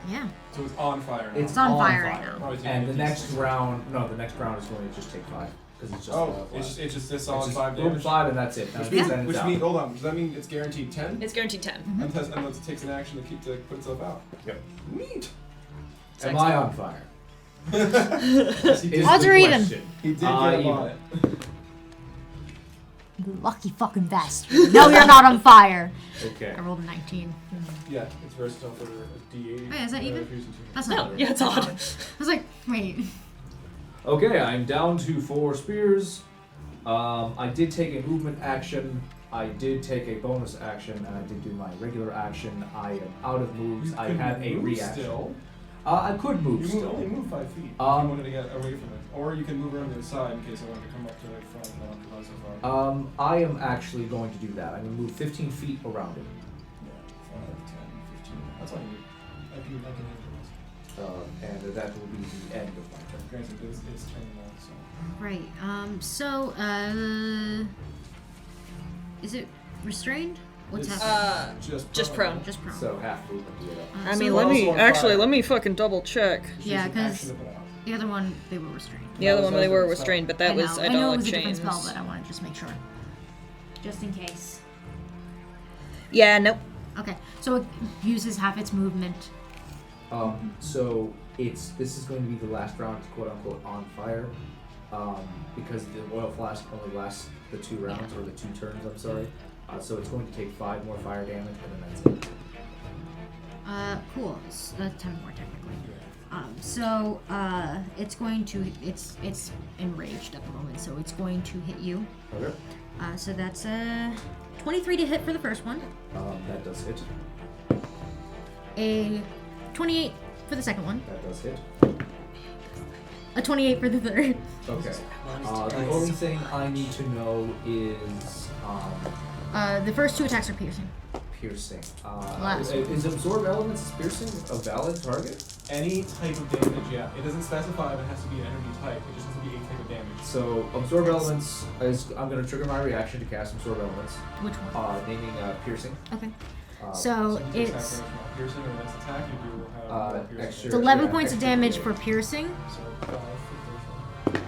Yeah. So it's on fire now. It's on fire right now. Probably taking And a the D6. next round, the next round is going to just take 5 because it's just oil Oh, flask. it's just this It's on just 5 boom, damage. 5, and that's it. Now Which it's means, out. hold on. Does that mean it's guaranteed 10? It's guaranteed 10. Unless it takes an action to put itself out. Yep. Neat. Am I on fire? Yes, he did. Is Odds the are even. question. He did get Even. on it. You lucky fucking bastard. No, you're not on fire. Okay. I rolled a 19. Yeah, it's versatile for a D8. Oh, yeah, is that even? fusion team. That's No, not even. yeah, it's odd. I was like, wait. Okay, I'm down to 4 spears. I did take a movement action. I did take a bonus action, and I did do my regular action. I am out of moves. You I couldn't have a move reaction. Still. I could move You still. only move 5 feet if you wanted to get away from it. Or you can move around to the side in case I wanted to come up to the front and not come out so far. I am actually going to do that. I'm going to move 15 feet around it. Yeah, 5, 10, 15. That's all you need. I can handle this. And that will be the end of my turn. Granted, it's turn now, so. Right. Is it restrained? What's It's, happening? Just prone. Just prone. So half movement to get up. I So- mean, we're let me also on actually fire. let me fucking double check. Yeah, It's an 'cause- action to put out. The other one, they were restrained. The other No, one those they are were the restrained, but that I know. was I don't know it like was a chains. different spell, but I wanted to just make sure. Just in case. Yeah, nope. Okay, so it uses half its movement. So this is going to be the last round, quote unquote, on fire, because the oil flask only lasts the 2 rounds or the 2 turns. I'm sorry. So it's going to take 5 more fire damage, and then that's it. Cool. 10 more technically. It's going to it's enraged at the moment, so it's going to hit you. Okay. So that's 23 to hit for the first one, That does hit. a 28 for the second one, That does hit. a 28 for the third. Okay. The only thing I need to know is The first 2 attacks are piercing. piercing. Last one. Is absorb elements piercing a valid target? Any type of damage, yeah. It doesn't specify if it has to be an energy type. It just has to be a type of damage. So absorb elements is I'm going to trigger my reaction to cast absorb elements, Which one? naming piercing. Okay. Uh, So you just it's have to piercing, and the next attack you do will have more piercing. extra- it's 11 yeah, points of extra damage damage. for piercing. So 5 for piercing.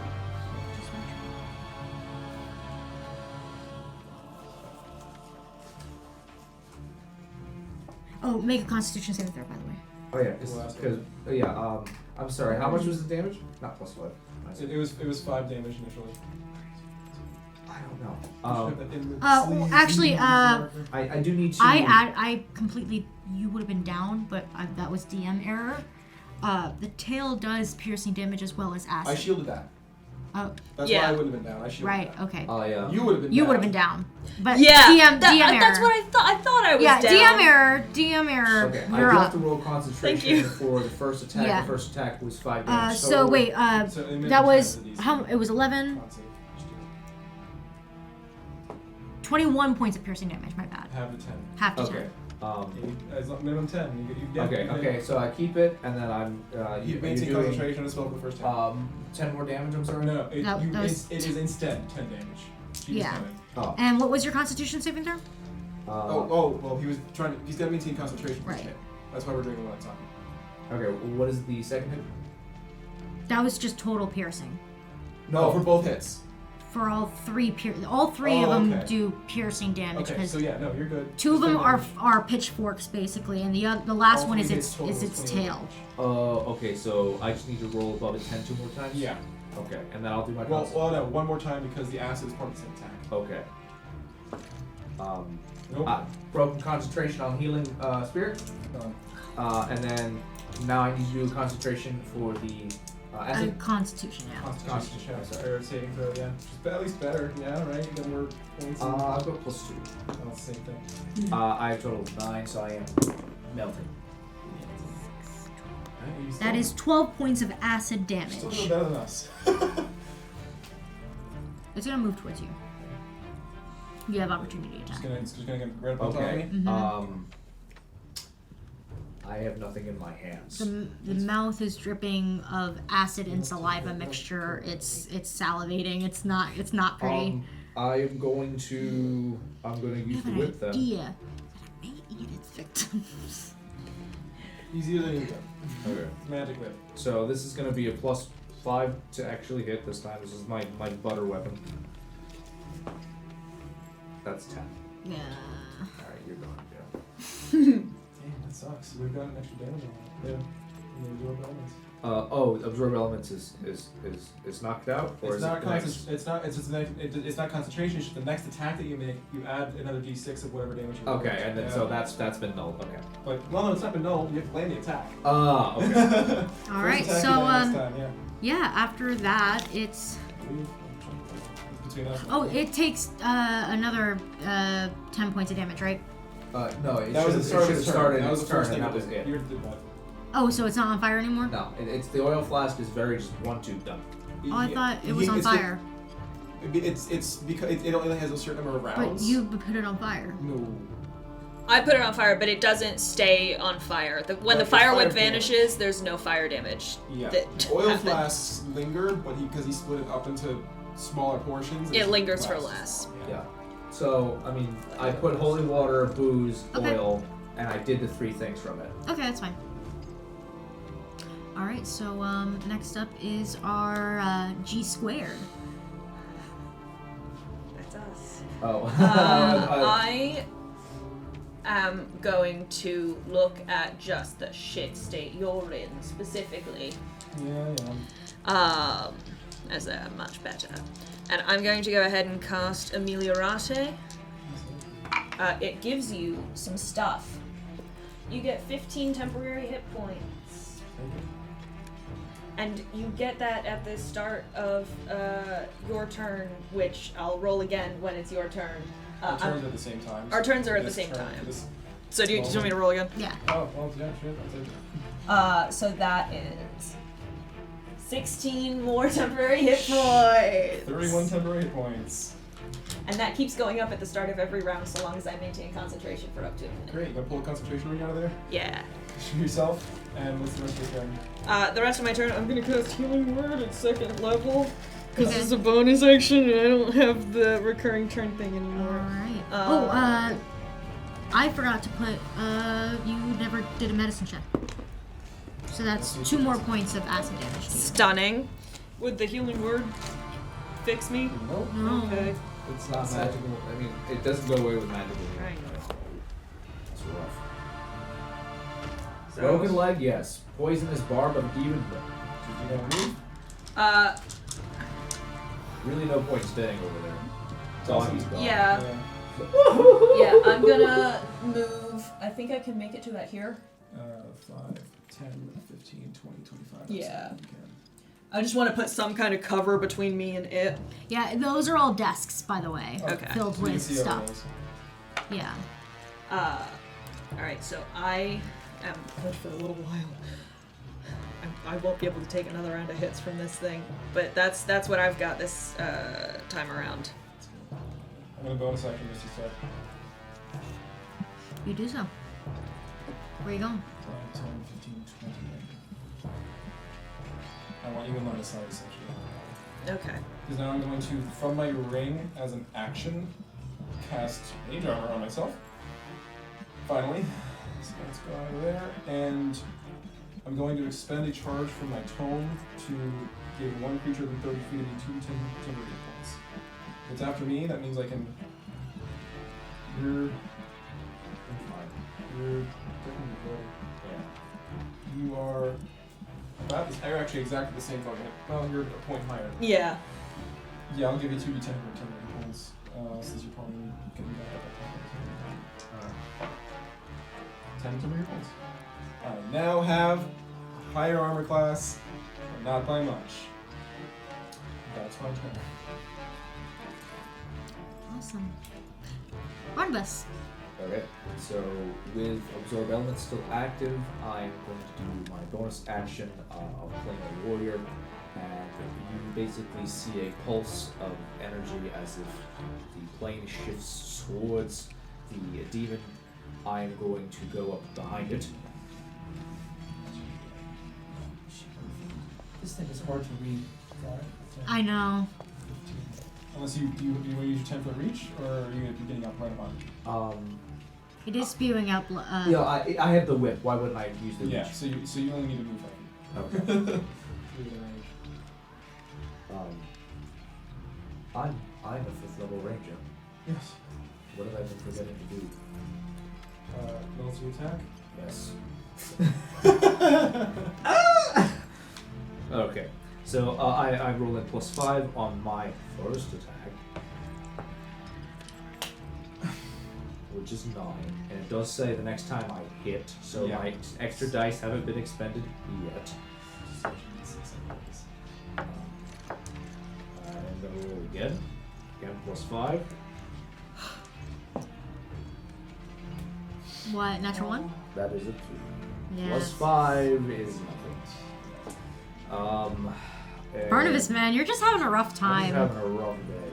Oh, make a Constitution saving throw, by the way. Oh yeah, because I'm sorry. How much was the damage? Not +5. Nice. It was 5 damage initially. I don't know. Should have that in the well, sleeves. actually, I do need to. I completely. You would have been down, but that was DM error. The tail does piercing damage as well as acid. I shielded that. Oh, That's Yeah. why I wouldn't have been down. I shielded right. that. Okay. Yeah. You would have been You down. would have been down, but Yeah, DM that's error. what I thought. I thought I was Yeah, down. DM error. Okay, I You're do up. have to roll concentration you. for the first attack. Yeah. The first attack was 5 damage. So wait. So it made That a was chance how? It was 11. Con save. Just do 21 points of piercing damage. My bad. it. Have the 10. Half to Okay. 10. As minimum 10. You Okay. So I keep it, and then I'm. You You're maintain doing concentration on a spell for the first time. 10 more damage. I'm sorry. No, it, No, that was it is instead 10 damage. Keep Yeah. coming. Oh. And what was your Constitution saving throw? Well, he's got to maintain concentration for Right. each hit. That's why we're doing one time. Okay. What is the second hit? That was just total piercing. No, for both hits. For all 3 all 3 of Oh, them okay. do piercing damage Okay, because so yeah, no, you're good. 2 of Just them take are pitchforks basically, and the last All one is 3 its hits total 28 tail. damage. Okay. So I just need to roll above a 10 2 more times. Yeah. Okay, and then I'll do my. Well, no, one more time because the acid is part of the same attack. Okay. Nope. Broken concentration on healing spirit, and then now I need to do concentration for the acid. Constitution, yeah. Constitution check, or saving throw, yeah. Just at least better, yeah, right? You got more points. I'll go +2. Oh, it's the same thing. I have total of 9, so I am melting. Right, you That still- is 12 points of acid Still damage. doing better than us. It's gonna move towards you. You have opportunity attack. It's just gonna get right up on top of Okay. me. I have nothing in my hands. The mouth is dripping of acid and saliva mixture. It's salivating. It's not pretty. I'm going to use the whip then. idea that it may eat its victims. Easier than you think. Okay. Magic whip. So this is going to be a +5 to actually hit this time. This is my butter weapon. That's 10. Yeah. Alright, you're gone, Joe. Damn, that sucks. We've got an extra damage on it. Yeah. And then absorb elements. Absorb elements is knocked out, or It's is not it the next? it's not concentration. It's just the next attack that you make. You add another d6 of whatever damage you. Okay, and then so that's been nulled. Okay. But no, it's not been null. You have to land the attack. Ah, okay. All right. First attack So you land next time, yeah. yeah. After that, it's Between us. oh, it takes another 10 points of damage, right? No, it That was the start of should his have turn. started. That was the first and thing that we was did. it. You did that. Oh, so it's not on fire anymore? No, it's the oil flask is very just one tube done. Oh, I thought it was on It's fire. It's because it only has a certain number of rounds. But you put it on fire. No. I put it on fire, but it doesn't stay on fire. When the Right, fire it's whip fire vanishes, there's no fire damage. Yeah. That Oil happens. flasks linger, but because he split it up into smaller portions, It lingers for less. Yeah. So I mean, I put holy water, booze, Okay. oil, and I did the 3 things from it. Okay, that's fine. All right. So next up is our G squared. That's us. Oh. I am going to look at just the shit state you're in specifically. Yeah. As they're much better. And I'm going to go ahead and cast Ameliorate. It gives you some stuff. You get 15 temporary hit points. And you get that at the start of your turn, which I'll roll again when it's your turn. Our turns are at the same time. Our turns are at the This same turn time. for this- So do you want me to roll again? Yeah. Oh, well, yeah, shit. I'll take it. So that is 16 more temporary hit points. 31 temporary hit points. And that keeps going up at the start of every round so long as I maintain concentration for up to a minute. Great. You gonna pull a concentration ring out of there? Yeah. Shoot yourself. And what's the rest of your turn? The rest of my turn, I'm gonna cast Healing Word at 2nd level. Because Okay. it's a bonus action and I don't have the recurring turn thing All anymore. right. I forgot to put. You never did a medicine check. So that's 2 more points of acid damage. To you. Stunning. Would the Healing Word fix me? Nope. No. Okay. It's not magical. I mean, it doesn't go away with magical. Right. It's rough. So- Broken leg, yes. Poisonous barb of demon. Did you not move? Really, no point staying over there. Doggy's gone. Yeah. Yeah. Yeah, I'm gonna move. I think I can make it to that here. 5, 10, 15, 20, 25. Yeah. You can. I just want to put some kind of cover between me and it. Yeah, those are all desks, by the way. Okay. Filled So you can with see over stuff. those. Yeah. Alright, so I am good for a little while. I won't be able to take another round of hits from this thing, but that's what I've got this time around. I'm gonna bonus action Misty Step. You do so. Where you going? 5, 10, 15, 20. I want you in line of sight, essentially. Okay. Because now I'm going to, from my ring, as an action, cast Mage Armor on myself. Finally. So let's go out of there. And I'm going to expend a charge from my tome to give one creature within 30 feet of me 2 temporary hit points. If it's after me, that means I can... You're yeah. You are about this. You're actually exactly the same fucking. Well, you're a point higher. Yeah. Yeah, I'll give you 2d10 for 10 hit points. Since you're probably getting that at 10 temporary hit points. I now have a higher armor class, but not by much. That's my turn. Awesome. Barnabas. Okay, so with Absorb Element still active, I'm going to do my bonus action of playing a warrior, and you basically see a pulse of energy as if the plane shifts towards the demon. I am going to go up behind it. This thing is hard to read. I know. Unless you want to use your 10-foot reach, or are you going to be getting up right upon it? It is spewing up. Yeah, I have the whip. Why wouldn't I use the Yeah, reach? so you only need to move 5 feet. Okay. Within range. I'm a 5th level ranger. Yes. What have I been forgetting to do? Military attack? Yes. Okay. So I roll in +5 on my first attack, which is 9, and it does say the next time I hit. So Yeah. my extra dice haven't been expended yet. I'm gonna roll again. Again +5. What? Natural 1? That is a 2. Yes. +5 is nothing. And Barnabas, man, you're just having a rough I'm time. just having a rough day.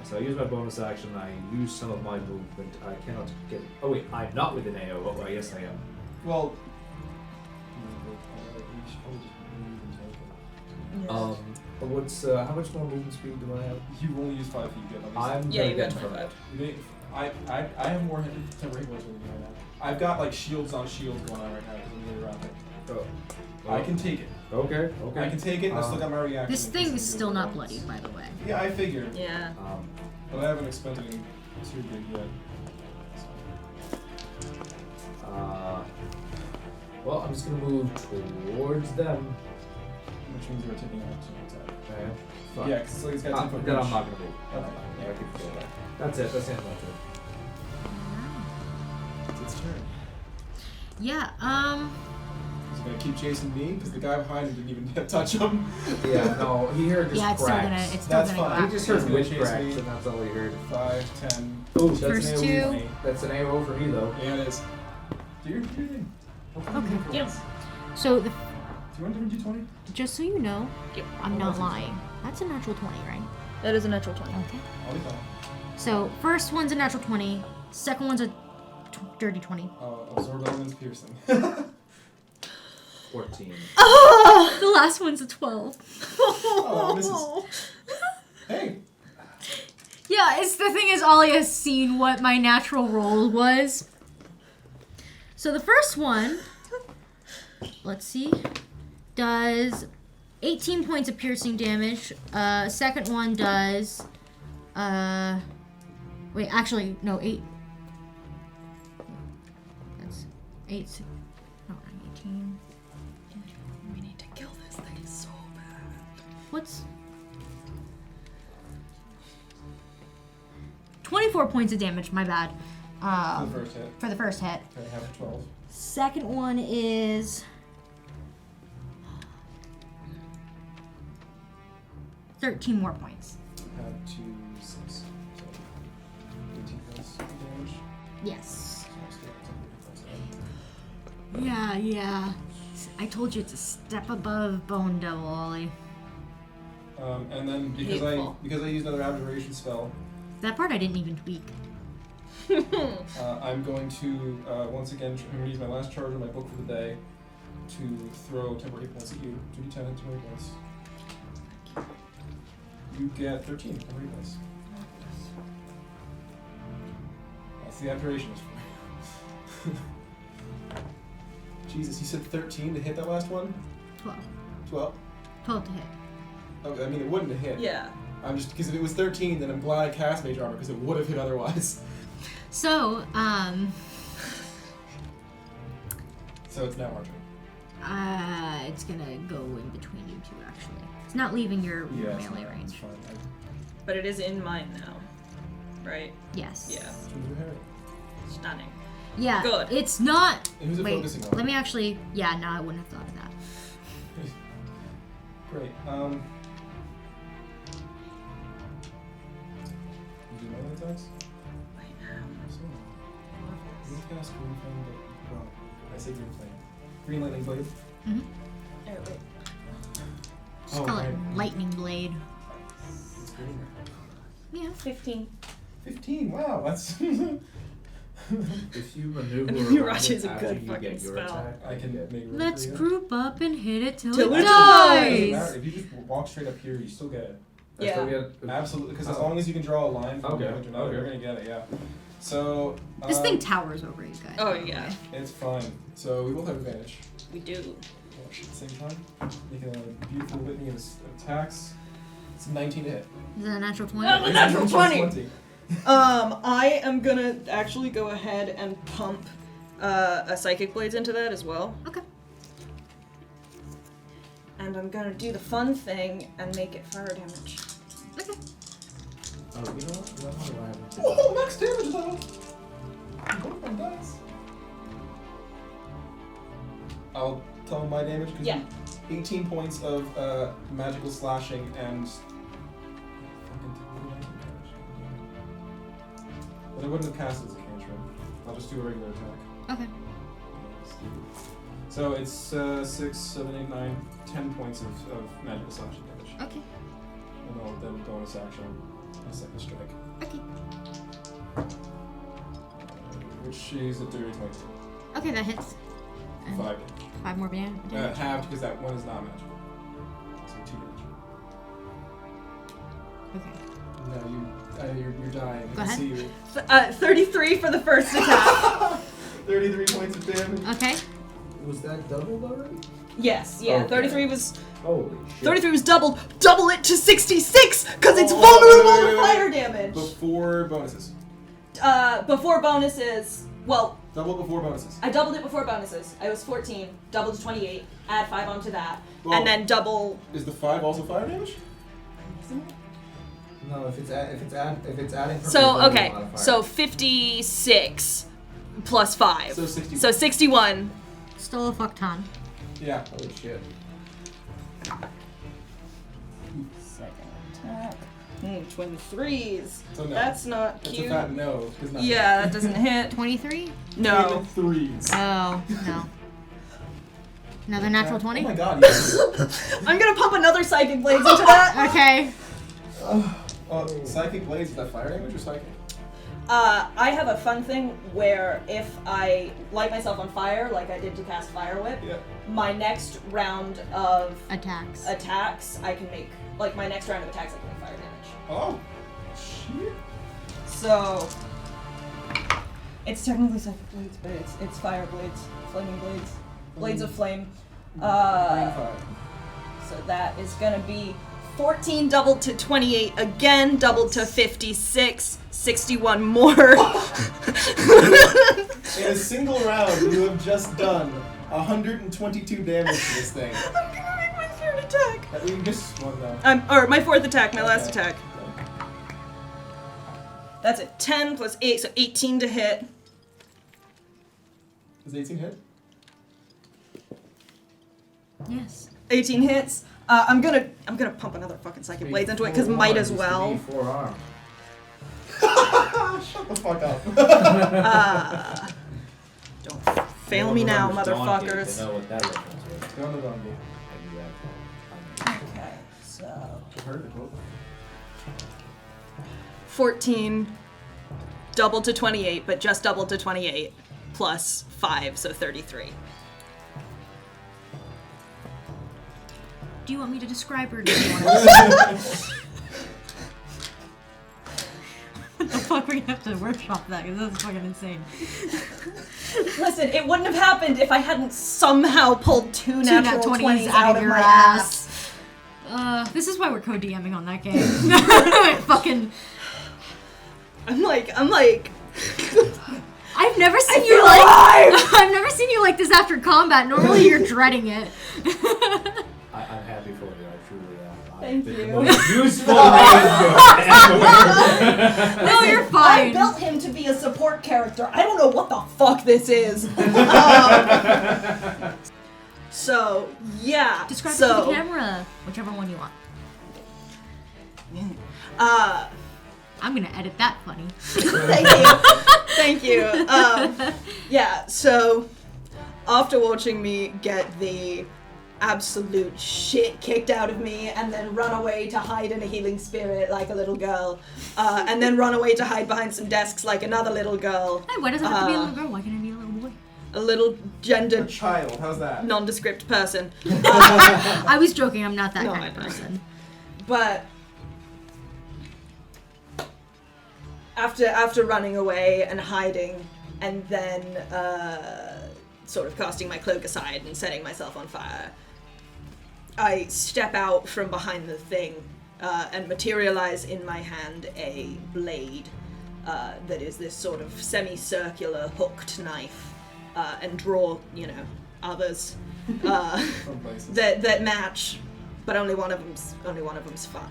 So I use my bonus action. I use some of my movement. I cannot get. Oh wait, I'm not within AO. Oh, well, yes, I am. Well, What's how much more movement speed do I have? you only use 5 feet. Good. I'm Yeah, gonna you got get 25. I have more temporary points than you right now. I've got like shields on shields going on right now because I'm really around it. Oh. I can take it. Okay. Okay. I can take it. And I still got my reaction. This in thing case is it still goes not wrong. bloody, by the way. Yeah, I figured. Yeah. But I haven't expended any too big yet. Well, I'm just gonna move towards them. Which means you're taking out 2 attack. Okay. Fuck. Yeah, because it's like it's got 10 foot Then reach. I'm not gonna move. Okay. Yeah, I can feel that. That's it. That's it. It's its turn. Yeah, He's gonna keep chasing me because the guy behind him didn't even touch him. Yeah, no, he heard just yeah, it's cracks. still That's gonna go fine. He after just you. heard He's witch gonna chase cracks, me. and that's all he heard. 5, 10. Oh, that's First an AoE two. for me. That's an AO for me, though. Yeah, it is. Do your thing. Okay, Yep. So, Do you want to do 20? just so you know, Yep. I'm Oh, not that's lying. That's a natural 20, right? That is a natural 20. Okay. I'll be fine. So, first one's a natural 20, second one's a dirty 20. Absorb elements piercing. 14. Oh! The last one's a 12. Oh, misses. Hey! Yeah, it's the thing is, Ollie has seen what my natural roll was. So the first one, let's see, does 18 points of piercing damage. Second one does, wait, actually, no, 8. That's 8, no, 18. We need to kill this thing so bad. What's 24 points of damage, my bad. For the first hit. For the first hit. Okay, I have a 12. Second one is 13 more points. I have 2, 6. So 18 points of damage. Yes. So I'll still have 10 points. Yeah. I told you it's a step above Bone Devil, Ollie. And then because Hateful. I used another abjuration spell, That part I didn't even tweak. I'm going to once again I'm going to use my last charge of my book for the day to throw temporary points at you. 2d10 and 20 points. You get 13 temporary points. That's the abjuration is for. Jesus, you said 13 to hit that last one? 12. 12? 12 to hit. Okay, I mean, it wouldn't have hit. Yeah. I'm just, because if it was 13, then I'm glad I cast Mage Armor, because it would have hit otherwise. So, So it's now our turn. it's gonna go in between you two, actually. It's not leaving your Yeah, melee it's range. fine. But it is in mine now. Right? Yes. Yeah. Harry. Stunning. Yeah. Good. It's not. And who's it Wait, focusing on? let me actually. Yeah, no, I wouldn't have thought of that. Great. You do melee attacks? I am. You can cast Green Flame, but, well, I say Green Flame. Green Lightning Blade? Mm-hmm. Oh, wait. Just Oh, call right. it Lightning Blade. It's green. Yeah. 15. 15, wow, that's... If you maneuver And around Mirage it is a after good you fucking get your spell. attack, I can get make room Let's for you. group up and hit it till Till it it Doesn't dies. matter. If you just walk straight up here, you still get it. I Yeah. still get Absolutely, because as long as you can draw a line from Okay, damage or another, okay. you're gonna get it. Yeah. So This thing towers over you guys. Oh, by the yeah. way. it's fine. So we both have advantage. We do. Watch at the same time. Making a beautiful litany of attacks. It's a 19 to hit. Is that a natural 20? Oh, natural 20. 20. I am gonna actually go ahead and pump a Psychic Blades into that as well. Okay. And I'm gonna do the fun thing and make it fire damage. Okay. Oh, you know what? You know what? I haven't Oh, max damage level! What if I dice? I'll tell him my damage because Yeah. 18 points of magical slashing and. But I wouldn't have cast it as a cantrip. I'll just do a regular attack. Okay. So it's 6, 7, 8, 9, 10 points of magical slashing damage. Okay. And I'll then bonus action a second strike. Okay. Which is a 30 22. Okay, that hits. And 5. 5 more damage. Halved because that one is not magical. So 2 damage. Okay. No, you're dying. Go I can ahead. see you. 33 for the first attack. 33 points of damage. Okay. Was that doubled already? Yes, yeah. Okay. 33 was Holy shit. 33 was doubled. Double it to 66 because it's Oh, vulnerable to wait. fire damage. Before bonuses. Before bonuses. Well, Double before bonuses. I doubled it before bonuses. I was 14, doubled to 28, add 5 onto that, Well- and then double. Is the 5 also fire damage? No, if it's adding. from So your level okay, modifier. so 56 plus 5. So 61. So 61. Still a fuck ton. Yeah. Holy shit. Second attack. Twin threes. So no. That's not That's cute. a fat no. 'cause not Yeah, that doesn't hit. 23? No. Twin 3s. Oh, no. Another natural 20? Oh my god, yes. I'm gonna pump another Psychic Blades into that. Okay. Psychic Blades, is that fire damage or psychic? I have a fun thing where if I light myself on fire, like I did to cast Fire Whip, Yeah. my next round of Attacks. attacks, I can make, like my next round of attacks, I can make fire damage. Oh. Shit. So, it's technically Psychic Blades, but it's Fire Blades, Flaming Blades, Blades of Flame. Green fire. So that is gonna be 14 doubled to 28, again doubled to 56, 61 more. In a single round, you have just done 122 damage to this thing. I'm gonna make my third attack. We missed one though. Or my fourth attack, my last Okay. attack. That's a 10 plus 8, so 18 to hit. Is 18 hit? Yes. 18 hits. I'm gonna pump another fucking Psychic Blades into it, because might as well. Forearm. Shut the fuck up. Don't fail me now, motherfuckers. They know what that reference was. Go on the donkey. Okay, so Heard it, well. 14 doubled to 28, but just doubled to 28 plus 5, so 33. Do you want me to describe or do you want to? What the fuck? We're gonna have to workshop that because that's fucking insane. Listen, it wouldn't have happened if I hadn't somehow pulled two natural 20s out of my ass. This is why we're co-DMing on that game. Fucking. I'm like. I've never seen I you feel like. alive! I've never seen you like this after combat. Normally you're dreading it. I'm happy for you. I truly am. Thank I've been you. the most useful man ever. No, you're I fine. built him to be a support character. I don't know what the fuck this is. So, yeah. Describe it so, to the camera, whichever one you want. I'm gonna edit that funny. Thank you. Thank you. Yeah, so after watching me get the absolute shit kicked out of me and then run away to hide in a healing spirit like a little girl, and then run away to hide behind some desks like another little girl, Hey, why does it have to be a little girl? Why can't it be a little boy? a little A gendered child, how's that? nondescript person. I was joking. I'm not that No, kind of I know. person. But after running away and hiding, and then sort of casting my cloak aside and setting myself on fire, I step out from behind the thing and materialize in my hand a blade that is this sort of semicircular hooked knife, and draw, others From places. that match, but only one of them's fun.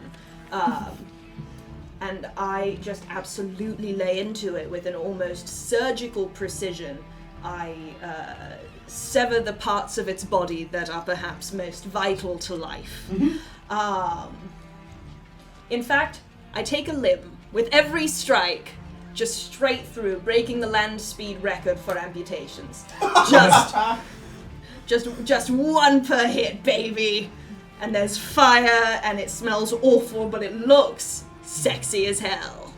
And I just absolutely lay into it with an almost surgical precision. I sever the parts of its body that are perhaps most vital to life. In fact, I take a limb with every strike, just straight through, breaking the land speed record for amputations. Just one per hit, baby. And there's fire, and it smells awful, but it looks sexy as hell.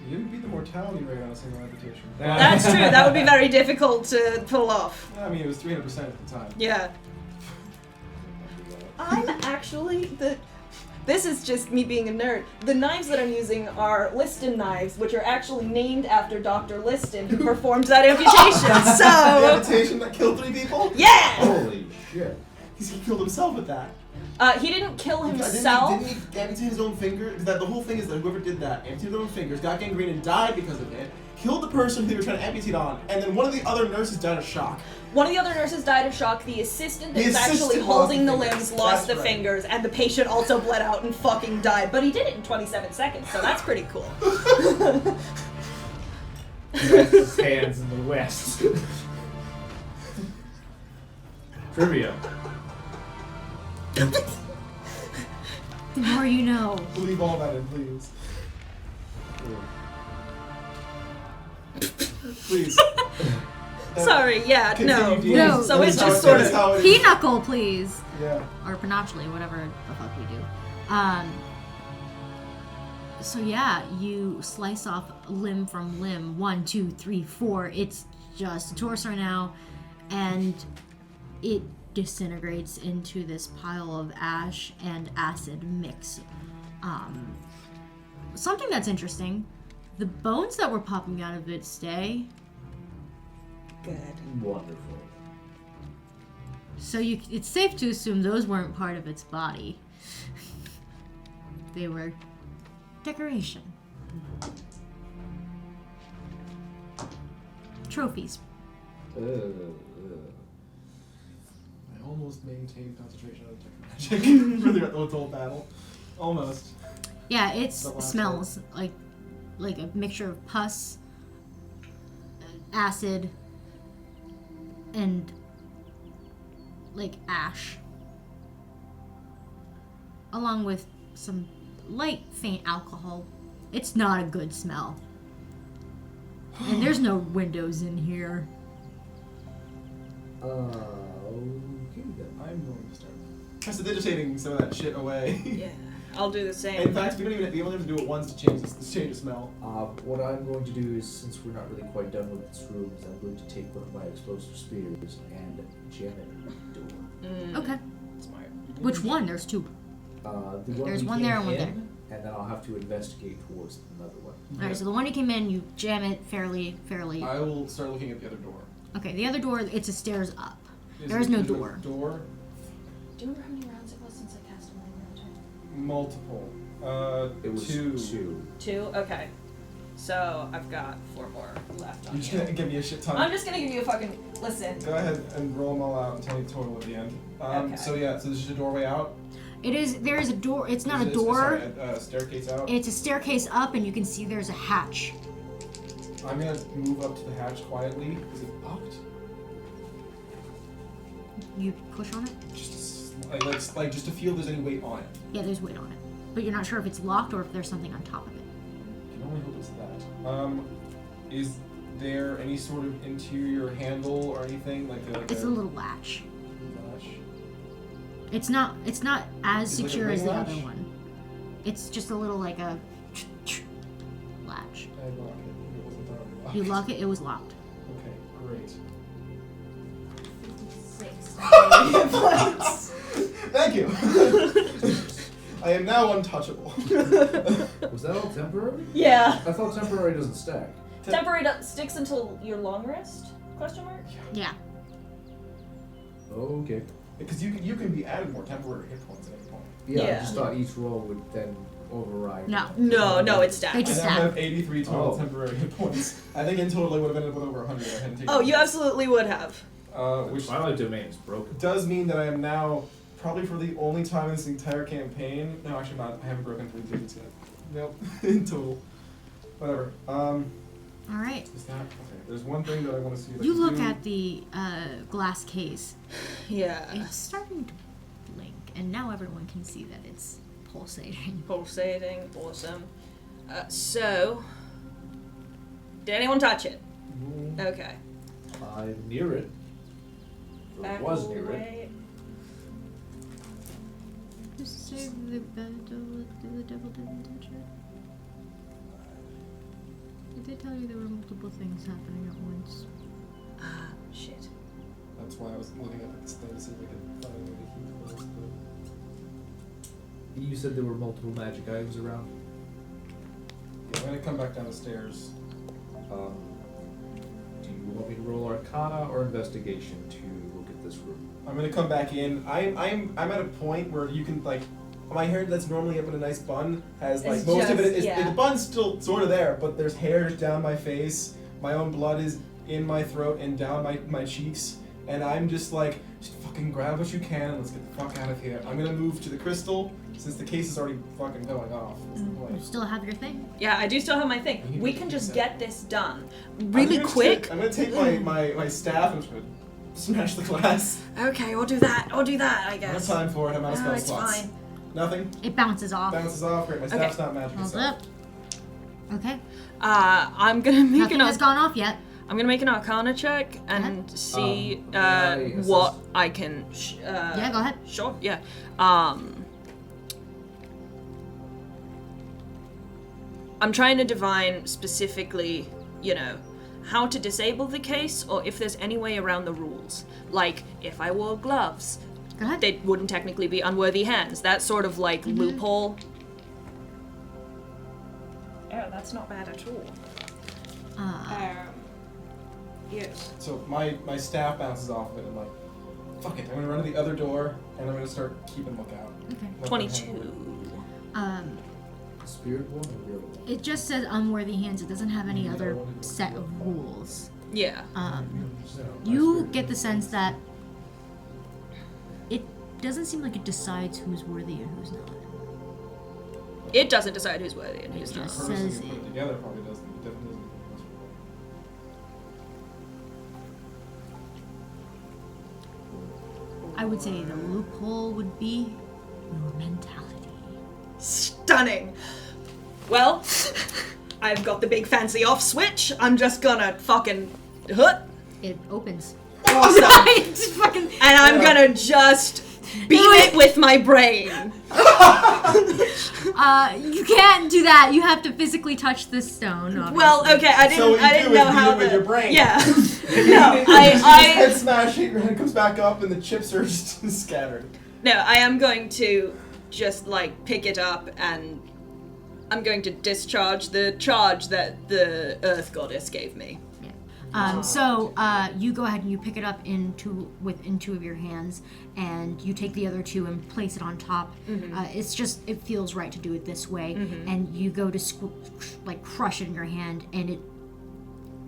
You didn't beat the mortality rate on a single amputation. That's true. That would be very difficult to pull off. I mean, it was 300% at the time. Yeah. I'm actually This is just me being a nerd. The knives that I'm using are Liston knives, which are actually named after Dr. Liston, who performed that amputation. The So, amputation that killed 3 people? yeah! Holy shit. He killed himself with that. He didn't kill himself. Didn't he amputate his own finger? The whole thing is that whoever did that amputated their own fingers, got gangrene and died because of it, killed the person who they were trying to amputate on, and then one of the other nurses died of shock. One of the other nurses died of shock. The assistant that The was actually assistant holding the lost the limbs fingers. lost the That's right. fingers, and the patient also bled out and fucking died. But he did it in 27 seconds, so that's pretty cool. Hands in the West. Trivia. The more you know. Leave all that in, please. Please. Sorry, yeah, no. Continue, No. please. So That it's is just how- sort that is of- how it is. Pinochle, please. Yeah. Or Pinochle, whatever the fuck we do. So yeah, you slice off limb from limb. 1, 2, 3, 4. It's just a torso now, and it disintegrates into this pile of ash and acid mix. Something that's interesting: the bones that were popping out of it stay. Good. Wonderful. So it's safe to assume those weren't part of its body. They were decoration. Trophies. I almost maintained concentration on detect magic for the whole battle. Almost. Yeah, it The last smells like a mixture of pus, acid, and like ash, along with some light, faint alcohol. It's not a good smell. And there's no windows in here. Okay then. I'm going to start prestidigitating some of that shit away. Yeah, I'll do the same. In fact, we only have to do it once to change the smell. What I'm going to do is, since we're not really quite done with this room, is I'm going to take one of my explosive spears and jam it in the door. Okay. Smart. Which one? There's 2. The one There's we one came there and one in, there. And then I'll have to investigate towards another one. Alright, so the one you came in, you jam it fairly. I will start looking at the other door. Okay, the other door, it's a stairs up. There Is is no there a door. Door? Do you remember how many rounds it was since I cast a mind round? Multiple. It was 2. 2? Okay. So I've got 4 more left on You're just you. gonna give me a shit ton. I'm just gonna give you a fucking listen. Go ahead and roll them all out and tell me the total at the end. Okay. So yeah, so there's just a doorway out. There is a door. It's not a Is it- door. sorry, a staircase out. It's a staircase up, and you can see there's a hatch. I'm gonna move up to the hatch quietly. Is it locked? You push on it. Just like just to feel if there's any weight on it. Yeah, there's weight on it, but you're not sure if it's locked or if there's something on top of it. Can only hope it's that. Is there any sort of interior handle or anything like a? It's a little latch. latch? It's not as Is it like a secure as ring the other latch? one. It's just a little like a latch. I lock it. It wasn't already locked. You lock it. It was locked. Okay, great. 6. Thank you. I am now untouchable. Was that all temporary? Yeah. I thought temporary doesn't stack. Temporary sticks until your long rest? Question mark? Yeah. Okay. Because you can be added more temporary hit points at any point. Yeah, Yeah. I just thought each roll would then override. No. No, it's They stacked. I just now stack. have 83 total Oh. temporary hit points. I think in total I would have ended up with over 100 if I hadn't taken Oh, you it. absolutely would have. Which Twilight Domain is broken. does mean that I am now, probably for the only time in this entire campaign, no actually not, I haven't broken 3 digits yet. Nope, in total. Whatever. All right. Is that, okay, there's one thing that I want to see. That You I look do. at the glass case. Yeah. It's starting to blink, and now everyone can see that it's pulsating. Pulsating. Awesome. So, did anyone touch it? Okay. I'm near it. Or was near it. Away. Just say the devil didn't touch it. Did they tell you there were multiple things happening at once? Ah, shit. That's why I was looking at this thing to see if I could find where the heat was. You said there were multiple magic items around. Yeah, I'm gonna come back down the stairs. Do you want me to roll Arcana or Investigation to look at this room? I'm gonna come back in. I'm at a point where you can like, my hair that's normally up in a nice bun has like It's most of it just- is yeah. the bun's still sort of there, but there's hairs down my face. My own blood is in my throat and down my cheeks, and I'm just like, just fucking grab what you can and let's get the fuck out of here. I'm gonna move to the crystal since the case is already fucking going off. What's the You point? still have your thing? Yeah, I do still have my thing. You We can can do just that. get this done I'm really gonna quick. I'm gonna take my staff and just gonna smash the glass. Okay, we'll do that. I I don't guess. have time for it. I'm out of spell it's slots. fine. Nothing. It bounces off. Bounces off. Great. My Okay. staff's not magic. Hold so- up. Okay. I'm gonna make Nothing has gone off yet. I'm gonna make an Arcana check and see can I assist? what I can. Yeah, go ahead. Sure. Yeah. I'm trying to divine specifically, how to disable the case, or if there's any way around the rules. Like, if I wore gloves, Go ahead. they wouldn't technically be unworthy hands. That sort of like loophole. Oh, that's not bad at all. Yes. So my staff bounces off of it. I'm like, fuck it. I'm gonna run to the other door and I'm gonna start keeping lookout. Okay. Let them 22. handle it. Spirit one or real one? It just says unworthy hands. It doesn't have any other set of rules. Yeah. No, You spirit get the sense that it doesn't seem like it decides who's worthy and who's not. It doesn't decide who's worthy and It who's The not. just person says who put it. it together probably doesn't. It definitely doesn't. I would say the loophole would be your mentality. Stunning. Well, I've got the big fancy off switch. I'm just gonna fucking hut. It opens. Awesome. Just fucking. And I'm gonna just beam it with my brain. You can't do that. You have to physically touch the stone. Obviously. Well, okay, I So what didn't. I you didn't do know is how beat it with the. your brain. Yeah. No, No, head smash it, your head comes back up, and the chips are just scattered. No, I am going to just like pick it up and I'm going to discharge the charge that the Earth Goddess gave me. So you go ahead and you pick it up within two of your hands, and you take the other two and place it on top. It's just, it feels right to do it this way, and you go to crush it in your hand, and it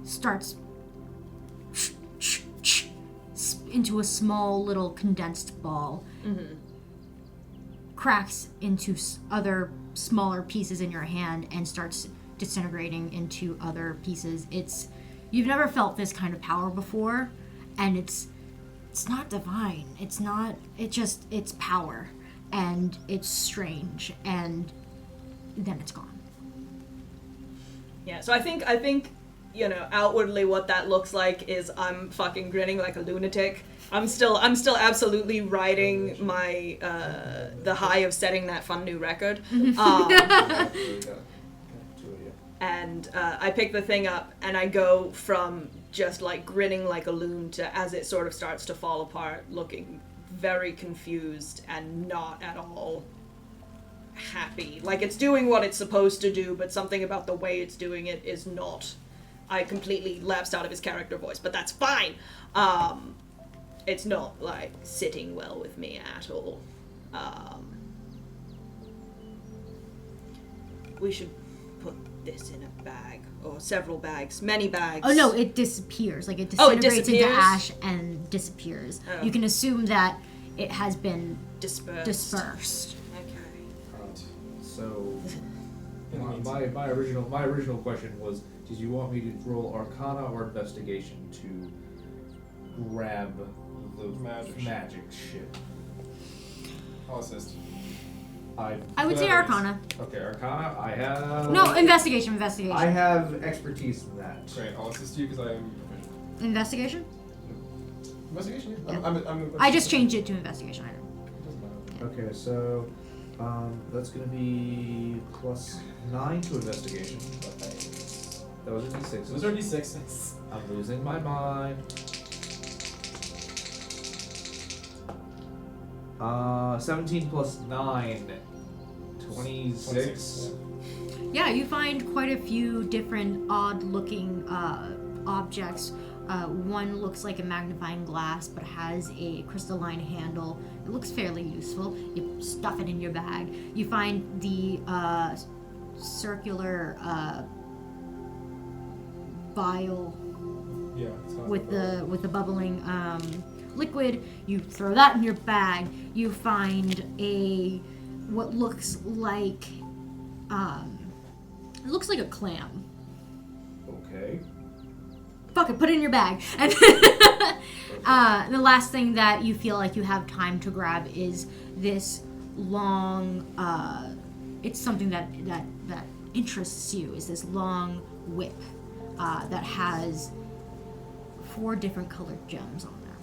starts into a small little condensed ball. Cracks into other smaller pieces in your hand and starts disintegrating into other pieces. You've never felt this kind of power before, and it's not divine. It's power, and it's strange, and then it's gone. Yeah, so I think outwardly what that looks like is I'm fucking grinning like a lunatic. I'm still absolutely riding my the high of setting that fun new record. And I pick the thing up and I go from just like grinning like a loon to, as it sort of starts to fall apart, looking very confused and not at all happy. Like, it's doing what it's supposed to do, but something about the way it's doing it is not. I completely lapsed out of his character voice, but that's fine. It's not, like, sitting well with me at all. We should put this in a bag, or several bags, many bags. Oh no, it disappears. Like it Oh, it disintegrates into disappears? ash and disappears. Oh. You can assume that it has been Dispersed. dispersed. Okay. So, In the my original question was, did you want me to roll Arcana or Investigation to grab the Magic shit? I'll assist. I would say Arcana. Okay, Arcana. I have. No, investigation. I have expertise in that. Great, I'll assist you because I am proficient. Investigation? Investigation? Yeah. I'm I just changed it to investigation. I know. It doesn't matter. Okay, so that's gonna be +9 to investigation. Those are d6s. Those are d6s. I'm losing my mind. 17 plus 9, 26. Yeah, you find quite a few different odd-looking objects. One looks like a magnifying glass, but has a crystalline handle. It looks fairly useful. You stuff it in your bag. You find the circular vial Yeah. It's not with the bubbling liquid. You throw that in your bag. You find what looks like it looks like a clam. Okay. Fuck it, put it in your bag. And the last thing that you feel like you have time to grab is this long. It's something that interests you. Is this long whip that has 4 different colored gems on there.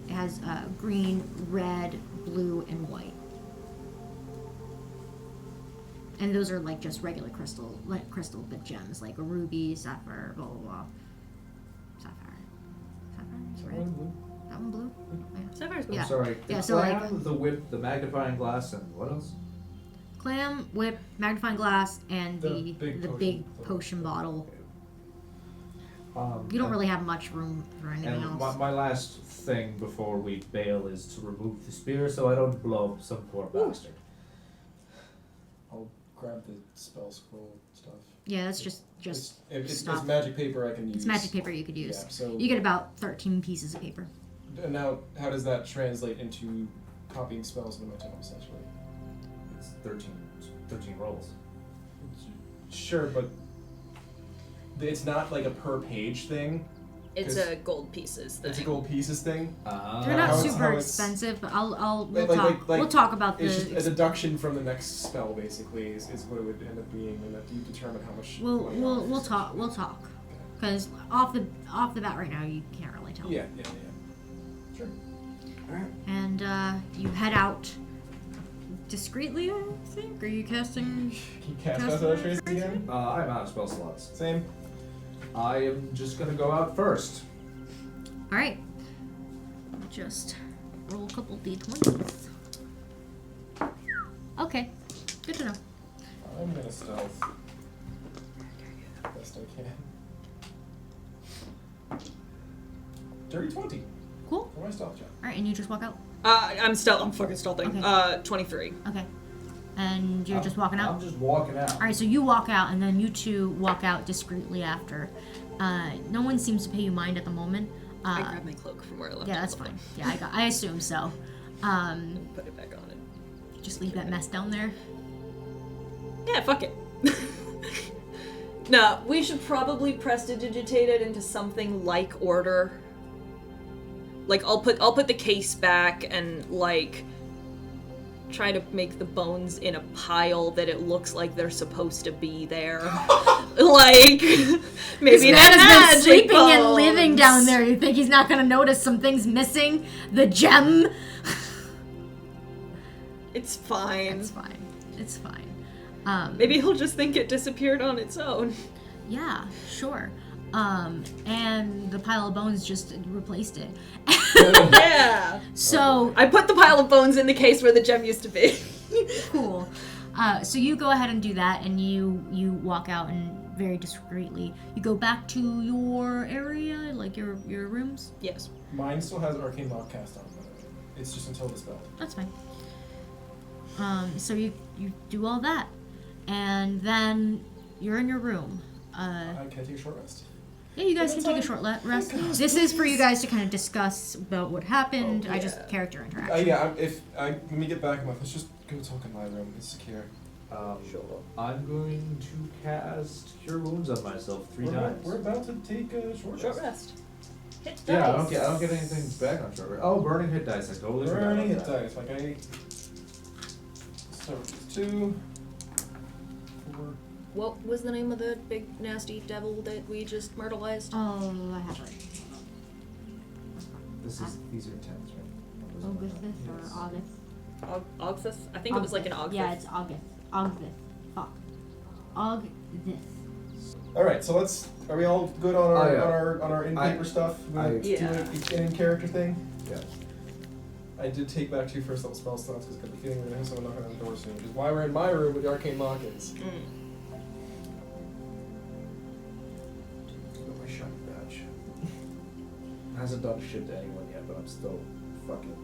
It has green, red, blue, and white. And those are like just regular crystal but gems, like a ruby, sapphire, blah blah blah. Sapphire is red. That one blue. Yeah. Sapphire's Yeah. I'm sorry. The Yeah, so, like- clam, the whip, the magnifying glass, and what else? Clam, whip, magnifying glass, and The the big big potion. potion bottle. You don't really have much room for anything And else. my last thing before we bail is to remove the spear so I don't blow up some poor bastard. I'll grab the spell scroll stuff. Yeah, that's just It's stuff. magic paper I can use. It's magic paper you could use. Yeah, so You get about 13 pieces of paper. and now how does that translate into copying spells into my tome essentially? It's 13 rolls. Sure, but it's not like a per page thing. It's a gold pieces thing. It's a gold pieces thing. They're not How it's- super how it's- expensive, but we'll Like- talk. like- We'll talk about It's just a the. deduction from the next spell, basically, is what it would end up being, and that you determine how much. money We'll it talk. We'll talk. Because off the bat right now, you can't really tell. Yeah. Sure. Alright. And you head out discreetly, I think. Are you casting? Can you cast Cast other another traces again? I'm out of spell slots. Same. I am just gonna go out first. All right. Just roll a couple d20s. Okay. Good to know. I'm gonna stealth. Best I can. Dirty 20 Cool. for my stealth check. All right, and you just walk out. I'm fucking stealthing. Okay. 23. Okay. And you're just walking out. I'm just walking out. All right, so you walk out, and then you two walk out discreetly after. No one seems to pay you mind at the moment. I grabbed my cloak from where I left it. Yeah, that's fine. Yeah, I assume so. Put it back on it. Just leave that mess down there. Yeah, fuck it. No, we should probably prestidigitate it into something like order. Like I'll put the case back and like try to make the bones in a pile that it looks like they're supposed to be there. Like maybe This man has been magic sleeping and bones. living down there. You think he's not gonna notice something's missing? The gem? It's fine. It's fine. It's fine. Maybe he'll just think it disappeared on its own. Yeah, sure. And the pile of bones just replaced it. Yeah. So I put the pile of bones in the case where the gem used to be. Cool. So you go ahead and do that, and you walk out and very discreetly. You go back to your area, like your rooms. Yes. Mine still has arcane lock cast on, by the way. It's just until dispelled. That's fine. So you do all that, and then you're in your room. Can I take a short rest? Yeah, you guys can take a short rest. This is for you guys to kind of discuss about what happened. Oh, I just yeah. character interaction. When we get back, let's just go talk in my room. It's secure. Sure. I'm going to cast Cure Wounds on myself 3 times. We're about to take a short Short rest. rest. Hit Yeah, I dice. don't get anything back on short rest. Oh, burning hit dice. I totally forgot Burning hit about that. dice. Like I. So it's 2, 4. What was the name of the big nasty devil that we just myrtleized? Oh, I have it. These are 10s, right? August Yes. or August? Ogthus? I think it was like an Ogthus. Yeah, it's August. August. Fuck. August. All right, so are we all good on our Oh, yeah. on our in paper stuff? I- Do Yeah. an in character thing. Yeah. I did take back 2 first level spell slots because I got the feeling we're gonna have someone knocking on the door soon, which is why we're in my room with the arcane lock is. Mm. Got my shiny badge. Hasn't done shit to anyone yet, but I'm still fucking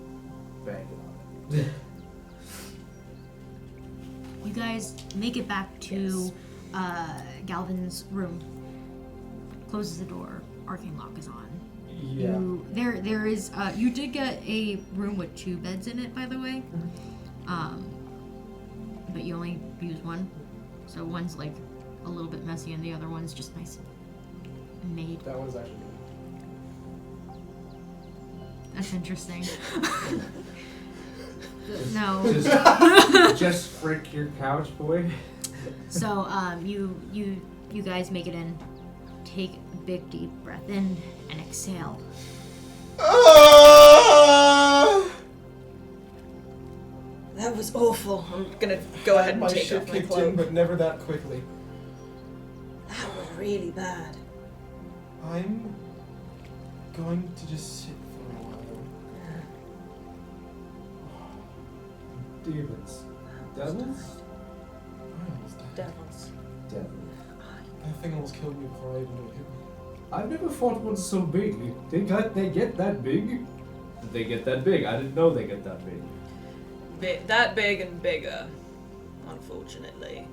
banging on it. You guys make it back to Galvin's room. Closes the door. Arcane lock is on. Yeah. There is. You did get a room with 2 beds in it, by the way. But you only use one, so one's like a little bit messy, and the other one's just nice and made. That one's actually That's interesting. No. Just frick your couch, boy. So you guys make it in. Take a big deep breath in and exhale. That was awful. I'm gonna go ahead and my take shit off my kicked in, cloak. but never that quickly. That was really bad. I'm going to just sit for a while. Demons. Devils? I almost died. Devils. Devils. That thing almost killed me before I even knew it hit me. I've never fought one so big. They get that big? They get that big. I didn't know they get that big. That big and bigger, unfortunately.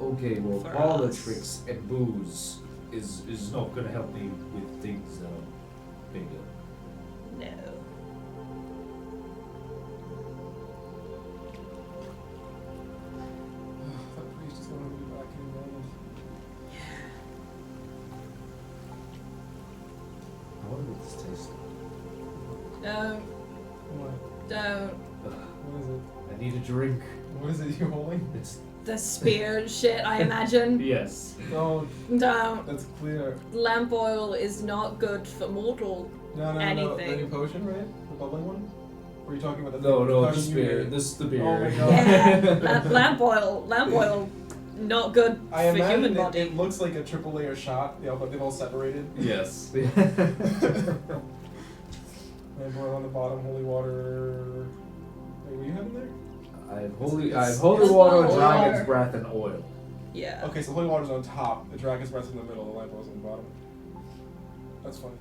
Okay, well, For all the us. tricks and booze is not gonna help me with things that are bigger. No. That priest is going to be back in a moment. I wonder what this tastes like. What? Don't. What is it? I need a drink. What is it you're holding? It's The spear shit, I imagine. yes. No, Don't. that's clear. Lamp oil is not good for mortal. No. The Anything. new potion, right? The bubbling one? Or are you talking about the No, you're the talking spear. you- This is the beer. Oh my god. Yeah, lamp oil, not good I for imagine human it, body. it looks like a triple layer shot. They've all separated. Yes. And boil on the bottom, holy water. Wait, were you having there? I have holy It's- water, Water. dragon's breath, and oil. Yeah. Okay, so holy water's on top, the dragon's breath's in the middle, the lamp oil's on the bottom. That's funny.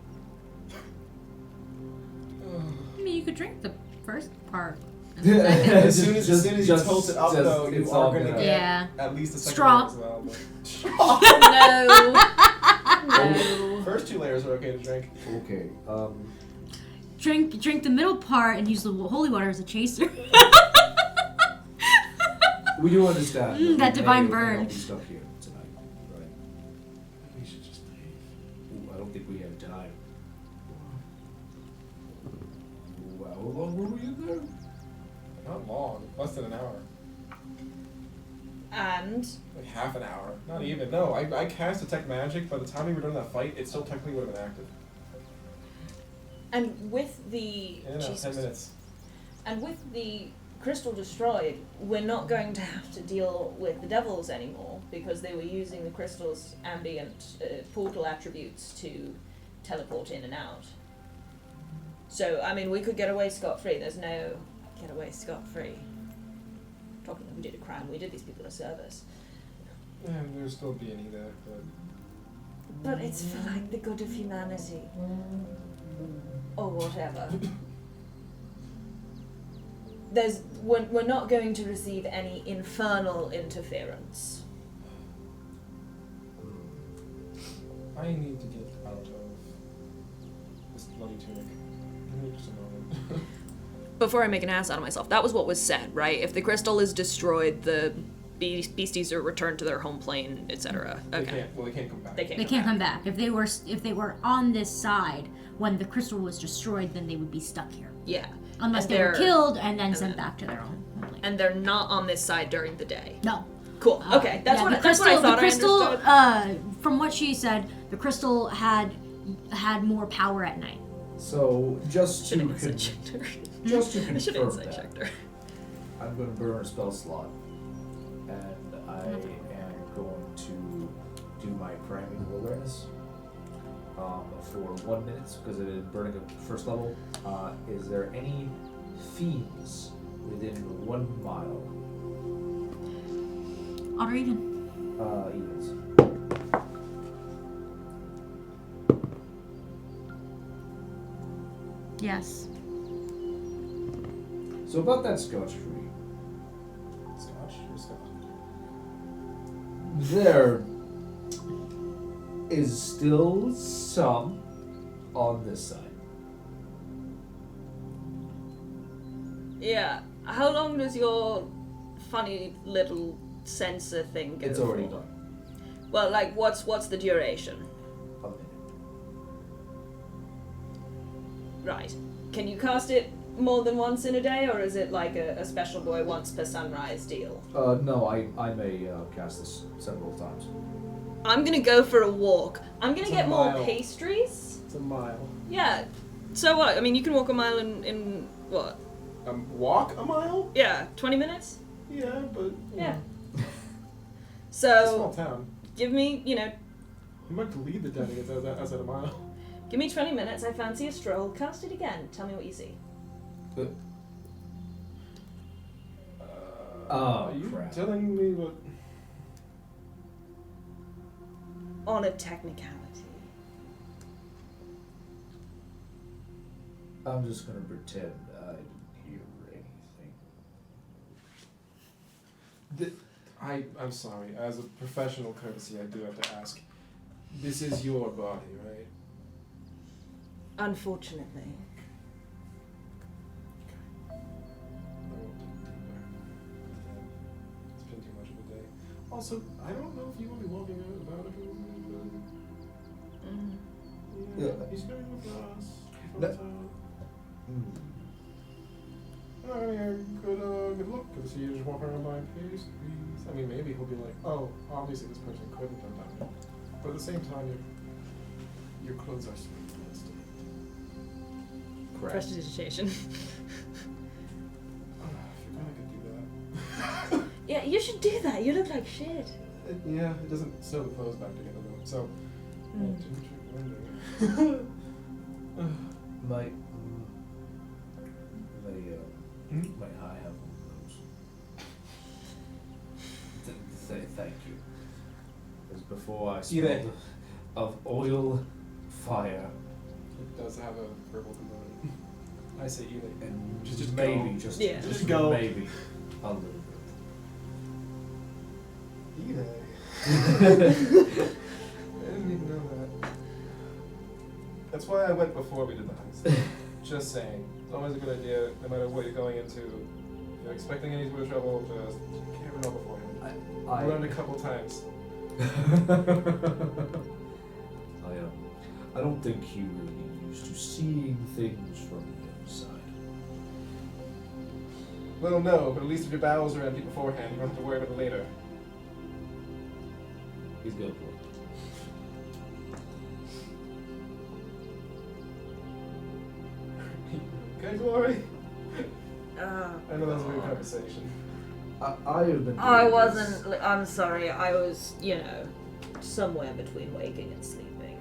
I mean, you could drink the first part. As soon as you Just- tilt it up, just- though, you it's are all going to gonna- get Yeah. at least the second Straw. layer as well. No. No. First 2 layers are okay to drink. Okay. Drink the middle part and use the holy water as a chaser. We do understand. That we divine may burn. not be stuck here tonight, right? We should just leave. Ooh, I don't think we have time. Ooh, how long were we in there? Not long, less than an hour. And Like half an hour. Not even. No, I cast Detect Magic. By the time we were done that fight, it still technically would have been active. and with the Yeah, no, 10 Jesus. minutes. And with the crystal destroyed, we're not going to have to deal with the devils anymore because they were using the crystal's ambient portal attributes to teleport in and out. So, I mean, we could get away scot-free. There's no get away scot-free. talking like we did a crime. We did these people a service. And there'll still be any there, but But it's for like the good of humanity. Or whatever. We're not going to receive any infernal interference. I need to get out of this bloody tunic. Give me just a moment. Before I make an ass out of myself, that was what was said, right? If the crystal is destroyed, the beasties are returned to their home plane, etc. Okay. They can't come back. They can't. They can't come back. If they were on this side when the crystal was destroyed, then they would be stuck here. Yeah. Unless And they were they're- killed and then and sent then- back to their own home. And they're not on this side during the day. No. Cool. Okay. That's Yeah, what the I crystal, thought the crystal, I understood. from what she said, the crystal had more power at night. So just to Shouldn't have insight checked her. just to I should have confirm insight checked that, her. I'm going to burn a spell slot, and I am going to do my primeval awareness for 1 minute because it is burning at first level. Is there any fiends within 1 mile? Odd or even? Evens. Yes. So about that Scotch tree, Scotch or Scotch? there is still some on this side. Yeah. How long does your funny little sensor thing go It's already for? done. Well, like, what's the duration? A minute. Right. Can you cast it more than once in a day, or is it like a special boy once per sunrise deal? No, I may cast this several times. I'm gonna go for a walk. I'm gonna It's a get more mile. pastries. It's a mile. Yeah. So what? I mean, you can walk a mile in what? Walk a mile? Yeah, 20 minutes? Yeah, but Yeah. It's a small So, town. give me, You might have to lead the town to get outside a mile. give me 20 minutes. I fancy a stroll. Cast it again. Tell me what you see. Oh, Are you crap. telling me what? On a technicality. I'm just gonna pretend I didn't hear anything. I'm sorry. As a professional courtesy, I do have to ask. This is your body, right? Unfortunately. I won't dig deeper. It's been too much of a day. Also, I don't know if you will be walking out about it. Mm. Yeah. Yeah. He's going with us. That- Good look. Cause you just walk around buying pastries. I mean, maybe he'll be like, oh, obviously this person couldn't have done it. But at the same time, your clothes are sweet. Correct. Prestidigitation. If you're gonna do that. Yeah, you should do that. You look like shit. Yeah, it doesn't sew the clothes back together though. So, Mm. My Hmm? my eye have one of those. Say thank you. Because before I Either- smelled of oil, fire, It does have a verbal component. I say either. and Just maybe go. just Yeah. Just go. maybe a little bit. Either. I didn't even know that. That's why I went before we did the heist. Just saying. It's always a good idea, no matter what you're going into. If you're expecting any sort of trouble, just carry it all beforehand. I learned a couple times. I don't think you really get used to seeing things from the other side. Well, no, but at least if your bowels are empty beforehand, you don't have to worry about it later. He's got a point. Okay, Glory? Oh, I know that was a weird conversation. I have been. I doing this- wasn't. I'm sorry. I was, somewhere between waking and sleeping.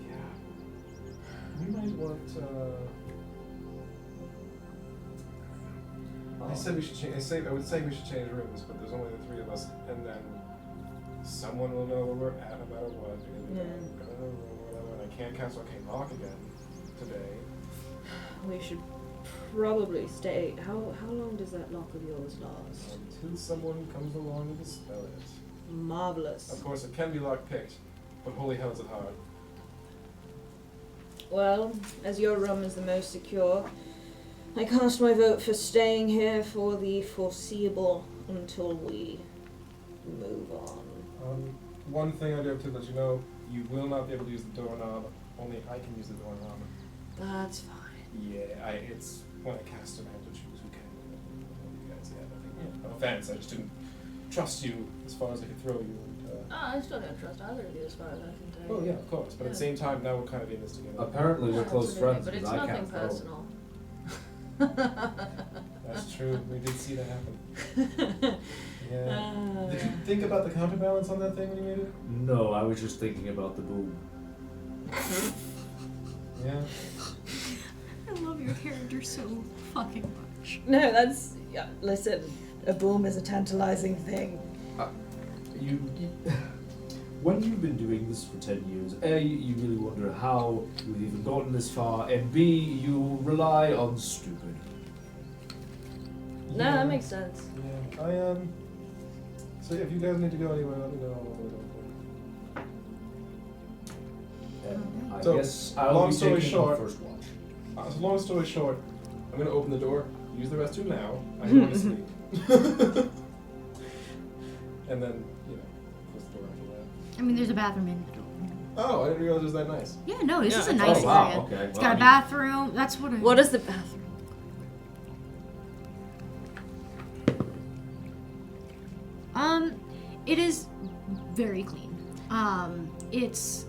Yeah. We might want, I said we should change. I would say we should change rooms, but there's only the three of us, and then someone will know where we're at no matter what. Yeah. And I can't cast Arcane Lock again today. We should probably stay. How long does that lock of yours last? Until someone comes along and dispel it. Marvelous. Of course, it can be lock picked, but holy hell is it hard. Well, as your room is the most secure, I cast my vote for staying here for the foreseeable until we move on. One thing I do have to let you know, you will not be able to use the doorknob. Only I can use the doorknob. That's fine. Yeah, it's when I cast it, I have to choose who can. You guys, yeah, nothing. Yeah, no offense, I just didn't trust you as far as I could throw you. And, I still don't trust either of you as far as I can tell. well, yeah, of course, but at the same time, now we're kind of in this together. Apparently we're close friends but it's because I nothing can't throw. personal. That's true. We did see that happen. Yeah. Did you think about the counterbalance on that thing when you made it? No, I was just thinking about the boom. Yeah. I love your character so fucking much. No, that's listen. A boom is a tantalizing thing. You when you've been doing this for 10 years, A, you really wonder how you've even gotten this far, and B, you rely on stupid. No, that makes sense. Yeah, so yeah, if you guys need to go anywhere, let me know. And I So, guess I'll long be story taking short- first watch. So long story short, I'm gonna open the door, use the restroom now, I'm going to sleep. And then, close the door after that. I mean, there's a bathroom in the door. Oh, I didn't realize it was that nice. Yeah, no, this Yeah, is a it's nice oh, wow, area. okay. It's Well, got I a mean- bathroom. That's what. What is the bathroom? It is very clean. It's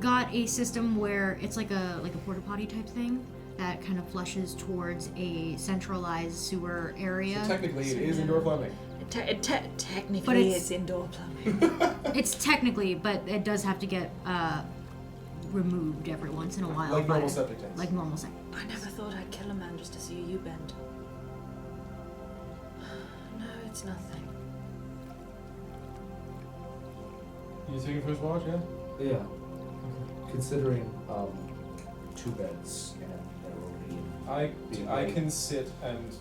got a system where it's like a porta potty type thing that kind of flushes towards a centralized sewer area. So technically, it is indoor plumbing. Technically, But it's- it's indoor plumbing. It's technically, but it does have to get removed every once in a while. Like normal by- septic tanks. Like normal septic. I never thought I'd kill a man just to see a U-bend. No, it's nothing. You taking first watch, yeah? Yeah. Considering 2 beds and they're only I can sit and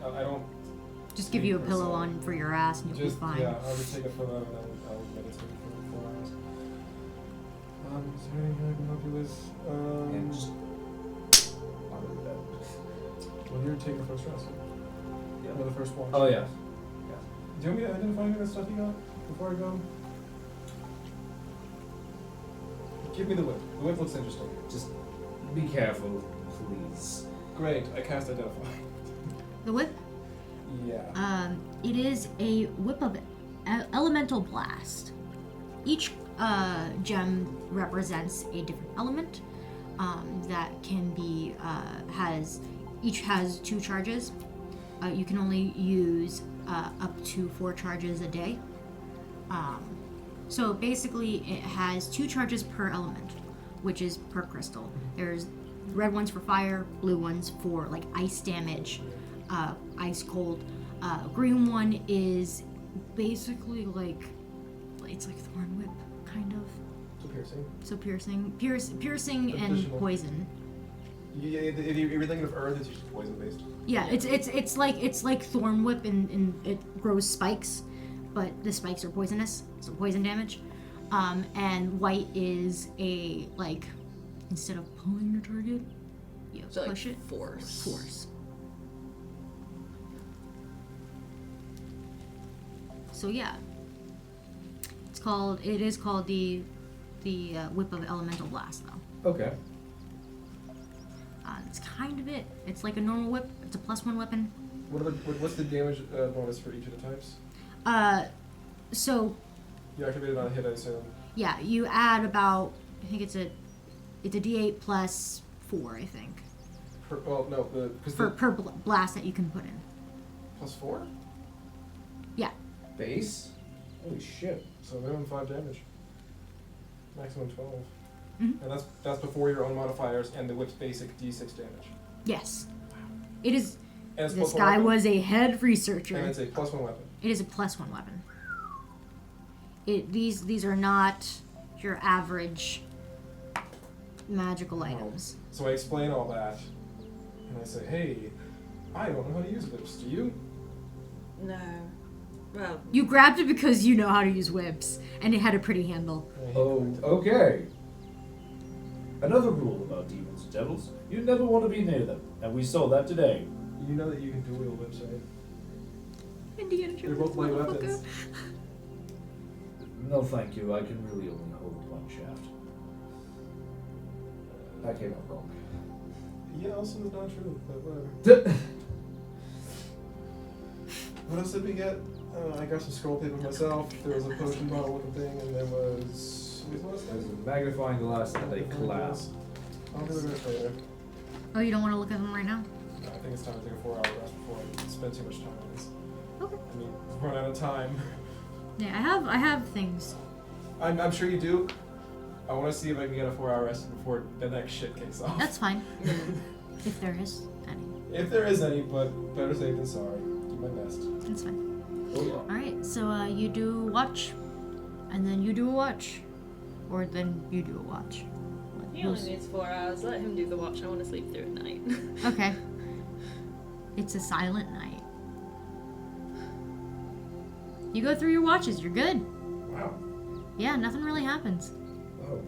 I don't Just give you a pillow on for your ass and you'll just be fine. yeah. I'll just take a pillow and then I'll meditate for 4 hours. Is there anything I can help you with? and just under the bed. Well, you're taking the first rest. Yeah. Or the first watch. Oh yeah. Do you want me to identify any of the stuff you got before I go? Give me the whip. The whip looks interesting. Just be careful, please. Great. I cast identify. The whip? Yeah. It is a whip of elemental blast. Each gem represents a different element that can be each has 2 charges. You can only use up to 4 charges a day. So basically, it has 2 charges per element, which is per crystal. There's red ones for fire, blue ones for like ice damage, ice cold. Green one is basically like it's like thorn whip, kind of. So piercing. So piercing and Additional. poison. Yeah, if you're thinking of earth, it's usually poison based. Yeah, it's like thorn whip and it grows spikes, but the spikes are poisonous, so poison damage. And white is a like instead of pulling your target, you So like push it. force. Force. So yeah, it is called the whip of elemental blast though. Okay. That's kind of it. It's like a normal whip. It's a +1 weapon. What's the damage bonus for each of the types? So You activate it on a hit, I assume. yeah, you add about I think it's a D8 plus 4 I think per blast that you can put in. +4? Yeah. Base? Holy shit. So minimum 5 damage. Maximum 12. Mhm. And that's before your own modifiers and the whip's basic D6 damage. Yes. It is And it's This plus one guy weapon? was a head And researcher. it's a +1 weapon. It is a +1 weapon. These are not your average magical items. So I explain all that, and I say, hey, I don't know how to use this. Do you? No. Well, You grabbed it because you know how to use whips, and it had a pretty handle. Oh, okay. Another rule about demons and devils: you never want to be near them, and we saw that today. You know that you can dual wield whips, right? Indiana They're Jones, both light motherfucker. weapons. No, thank you. I can really only hold one shaft. That came out wrong. Yeah, also is not true, but whatever. What else did we get? I got some scroll paper myself. There was a potion bottle looking thing, and there was. What was There's that? a magnifying glass and a cloud. I'll do it later. Oh, you don't want to look at them right now? No, I think it's time to take a 4-hour rest before I spend too much time on this. Okay. I mean, we've run out of time. Yeah, I have things. I'm sure you do. I want to see if I can get a 4-hour rest before the next shit kicks off. That's fine. If there is any. If there is any, but better safe than sorry. Do my best. That's fine. Oh, yeah. Alright, so you do watch, and then you do a watch. Or then you do a watch. he only needs 4 hours. Let him do the watch. I want to sleep through at night. Okay. It's a silent night. You go through your watches, you're good. Wow. Yeah, nothing really happens. Oh.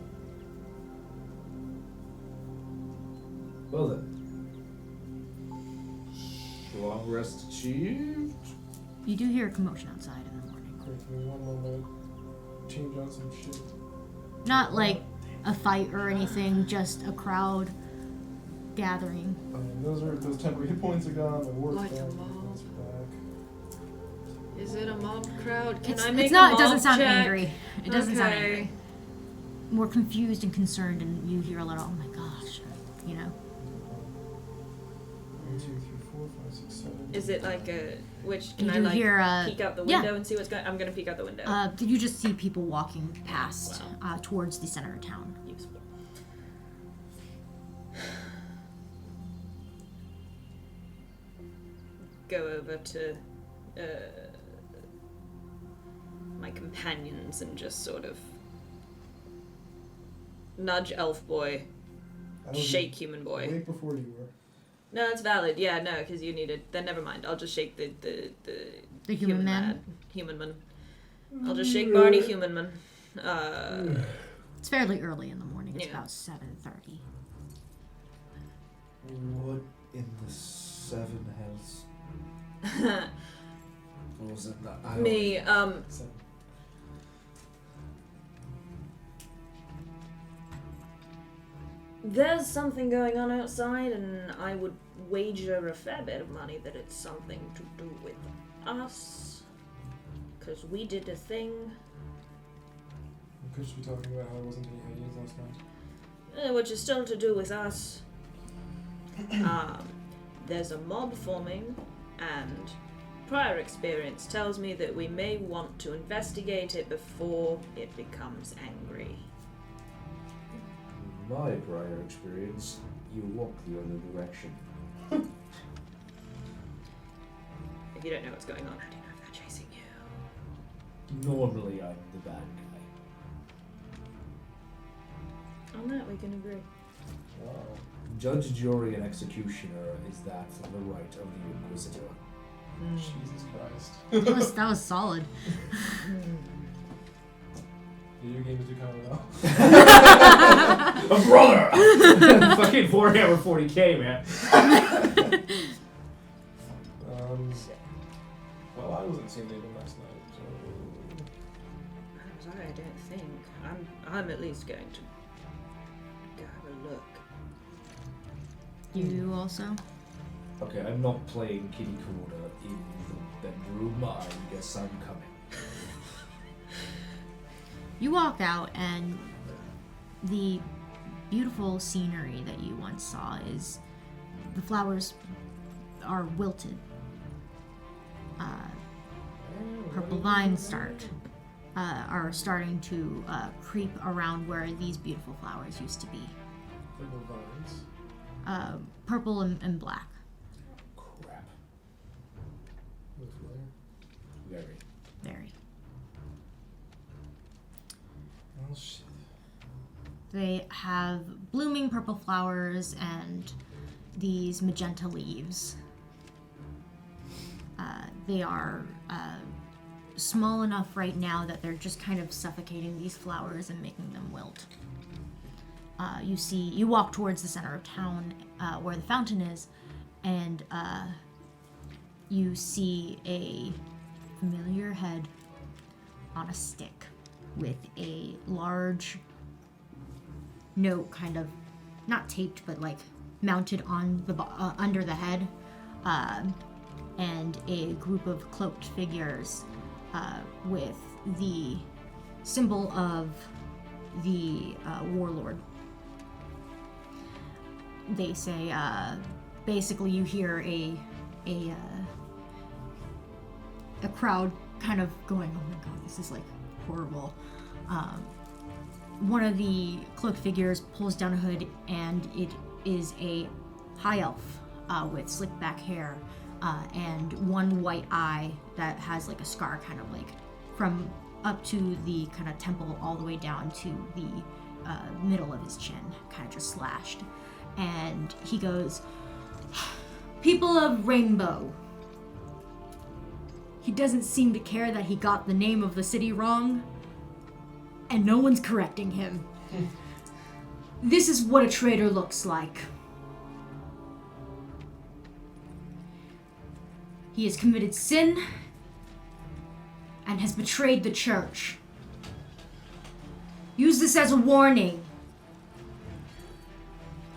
Well then. Long rest achieved. You do hear a commotion outside in the morning. Quick, give me one moment. Change out some shit. Not like a fight or anything, just a crowd gathering. Those temporary hit points are gone. The war's Like a back. mob. It's back. Is it a mob crowd? Can It's, I make it's not. a It doesn't mob sound check? angry. It doesn't sound Okay. angry. More confused and concerned, and you hear a little, "Oh my gosh," you know. 1, 2, 3, 4, 5, 6, 7. Is it like a which? Can You I do like hear, peek out the yeah. window and see what's going? I'm gonna peek out the window. Did you just see people walking past towards the center of town? Useful. Go over to my companions and just sort of nudge elf boy, I was shake human boy. Awake before you were. No, that's valid. Yeah, no, because you needed. Then never mind. I'll just shake the human man? lad. Human man. I'll just shake Barney human man. It's fairly early in the morning. It's Yeah. about 7:30. What in the seven hells was it that? I don't- Me. 7. There's something going on outside, and I would wager a fair bit of money that it's something to do with us. Because we did a thing. We could just be talking about how there wasn't any Hades last night. Which is still to do with us. There's a mob forming, and prior experience tells me that we may want to investigate it before it becomes angry. My prior experience, you walk the other direction. If you don't know what's going on, I do know they're chasing you. Normally, I'm the bad guy. On that, we can agree. Wow. Judge, jury, and executioner is that the right of the Inquisitor. Jesus Christ. That was solid. Video games do kind of well. A brother! Fucking 4 hour 40K, man. Well, I wasn't seeing anything last night, so. I'm sorry, I don't think. I'm at least going to go have a look. You also? Okay, I'm not playing Kitty Corner in the bedroom. I guess I'm coming. You walk out, and the beautiful scenery that you once saw is the flowers are wilted. Purple vines are starting to creep around where these beautiful flowers used to be. Purple vines. Purple and black. Crap. Very. Very. Oh shit. They have blooming purple flowers and these magenta leaves. They are small enough right now that they're just kind of suffocating these flowers and making them wilt. You walk towards the center of town where the fountain is, and you see a familiar head on a stick with a large note, kind of not taped but like mounted on the under the head, and a group of cloaked figures with the symbol of the warlord. They say, basically, you hear a crowd kind of going, "Oh my god, this is like horrible." One of the cloaked figures pulls down a hood, and it is a high elf with slick back hair and one white eye that has like a scar, kind of like from up to the kind of temple all the way down to the middle of his chin, kind of just slashed. And he goes, "People of Rainbow, he doesn't seem to care that he got the name of the city wrong, and no one's correcting him. This is what a traitor looks like. He has committed sin and has betrayed the church. Use this as a warning.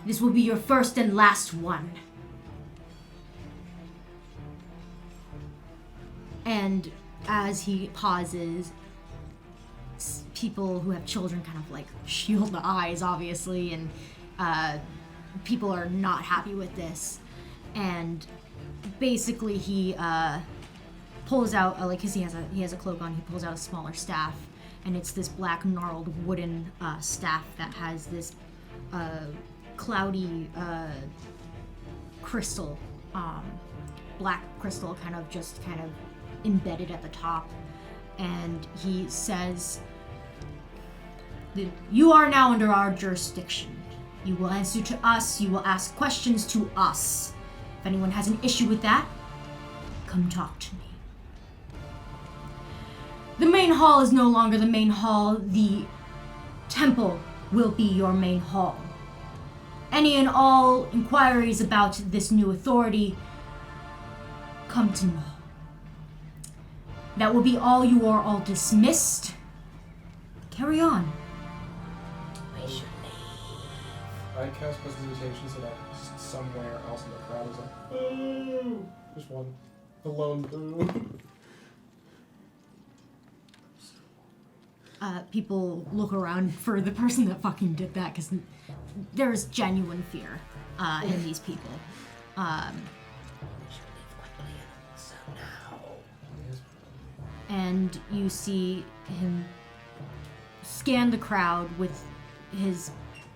This will be your first and last one." And as he pauses, people who have children kind of like shield the eyes, obviously, and people are not happy with this. And basically he pulls out, like, because he has a cloak on, he pulls out a smaller staff, and it's this black gnarled wooden staff that has this cloudy crystal, black crystal kind of embedded at the top. And he says, "You are now under our jurisdiction. You will answer to us, you will ask questions to us. If anyone has an issue with that, come talk to me. The main hall is no longer the main hall. The temple will be your main hall. Any and all inquiries about this new authority, come to me. That will be all. You are all dismissed. Carry on." I cast Prestidigitation so that somewhere else in the crowd is like, "Boo!" Just one. The lone boo. People look around for the person that fucking did that, because there's genuine fear in these people. And you see him scan the crowd with his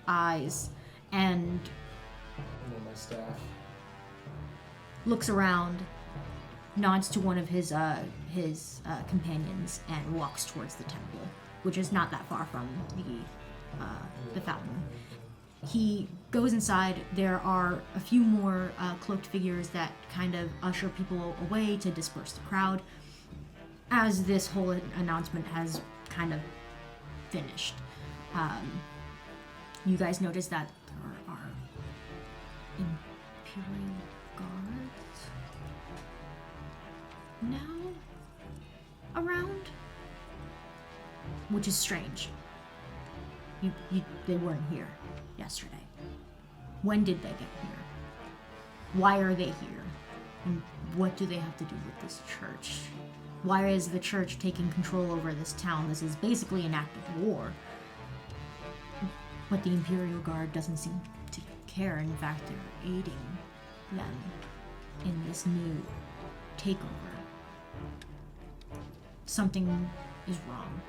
eyes and My staff. looks around, nods to one of his companions, and walks towards the temple, which is not that far from the fountain. He goes inside. There are a few more cloaked figures that kind of usher people away to disperse the crowd, as this whole announcement has kind of finished. You guys notice that there are Imperial guards now around, which is strange. They weren't here yesterday. When did they get here? Why are they here? And what do they have to do with this church? Why is the church taking control over this town? This is basically an act of war. But the Imperial Guard doesn't seem to care. In fact, they're aiding them in this new takeover. Something is wrong.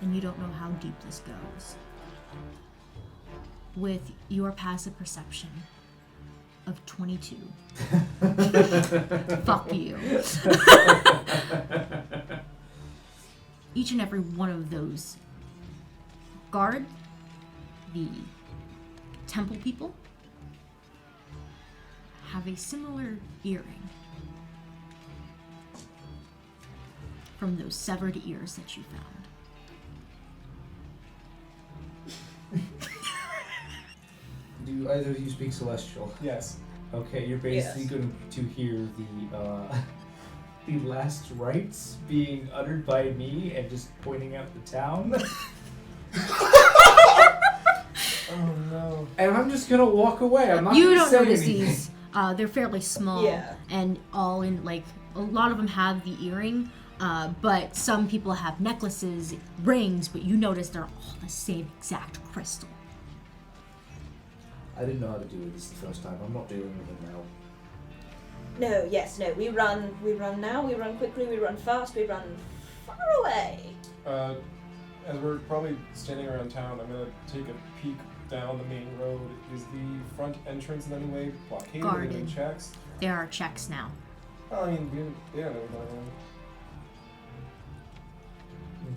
And you don't know how deep this goes. With your passive perception of 22, Fuck you. Each and every one of those guard, the temple people, have a similar earring from those severed ears that you found. Do either of you speak Celestial? Yes. Okay, you're basically Yes. going to hear the last rites being uttered by me and just pointing out the town. Oh no. And I'm just gonna walk away. I'm not You gonna don't say notice anything. these. They're fairly small, Yeah. and all in like a lot of them have the earring, but some people have necklaces, rings. But you notice they're all the same exact crystal. I didn't know how to do this the first time. I'm not dealing with it now. No, yes, no. We run now, we run quickly, we run fast, we run far away. As we're probably standing around town, I'm gonna take a peek down the main road. Is the front entrance in any way blockaded? Are there any Guarded. checks? There are checks now. I mean, they don't know what's going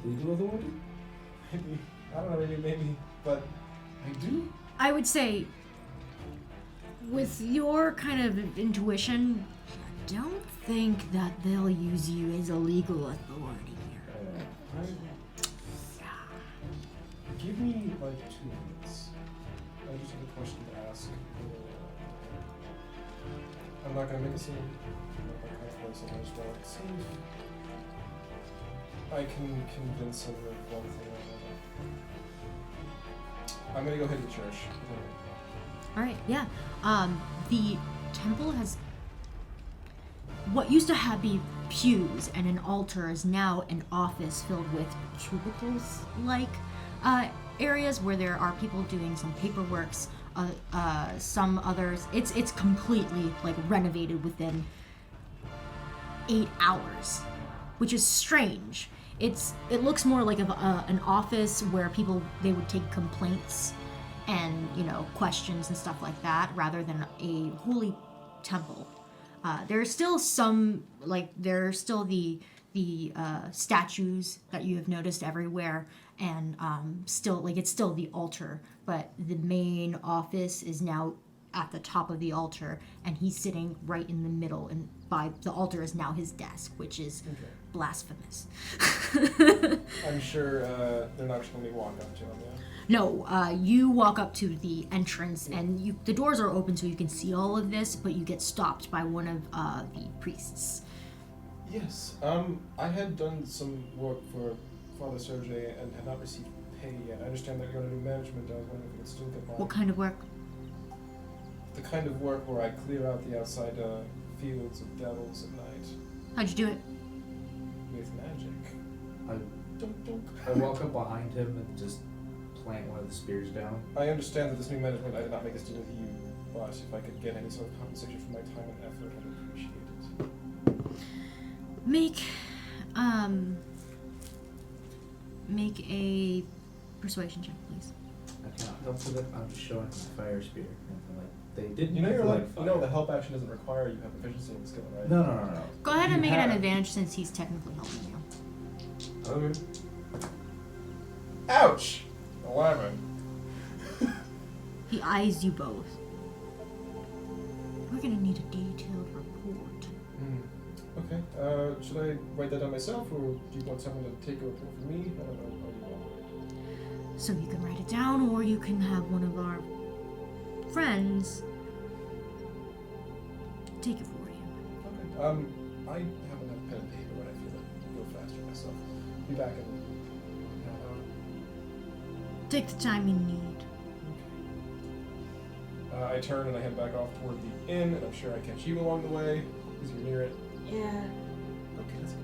on. Legal authority? Maybe. I don't know, maybe. But I do? I would say, with your kind of intuition, I don't think that they'll use you as a legal authority here. Give me like 2 minutes. I just have a question to ask. I'm not gonna make a scene. I'm not that kind of person. I just want to see if I can convince him of one thing or another. I'm gonna go head to the church. All right, yeah. The temple has what used to have be pews and an altar is now an office filled with cubicles-like areas where there are people doing some paperworks. Some others. It's completely like renovated within 8 hours, which is strange. It looks more like an office where they would take complaints and questions and stuff like that, rather than a holy temple. There's still the statues that you have noticed everywhere, and it's still the altar, but the main office is now at the top of the altar, and he's sitting right in the middle, and by the altar is now his desk, which is blasphemous. I'm sure they're not just gonna let me walk up to him, yeah? No, you walk up to the entrance, and the doors are open so you can see all of this, but you get stopped by one of the priests. Yes. I had done some work for Father Sergei and had not received pay yet. I understand that you're under new management. I was wondering if you could still get my... What kind of work? The kind of work where I clear out the outside fields of devils at night How'd you do it? with magic. I Dunk, dunk. walk up behind him and just plant one of the spears down. I understand that this new management, I did not make this deal with you, but if I could get any sort of compensation for my time and effort, I'd appreciate it. Make a persuasion check, please. I cannot help with it. I'm just showing him the fire spear. And like they didn't. You know, you're light like, fire. no, the help action doesn't require you have proficiency in the skill, right? No. Go ahead and You make it an have- advantage since he's technically helping you. Okay. Ouch! 11. He eyes you both. We're gonna need a detailed report. Okay. Should I write that down myself, or do you want someone to take a report for me? I don't know how you want it. So you can write it down, or you can have one of our friends take it for you. Okay. I happen to have pen and paper, but I feel like I'll go faster myself. Be back in half an hour. Take the time you need. I turn and I head back off toward the inn, and I'm sure I catch you along the way, because you're near it. Yeah. Okay, let's go.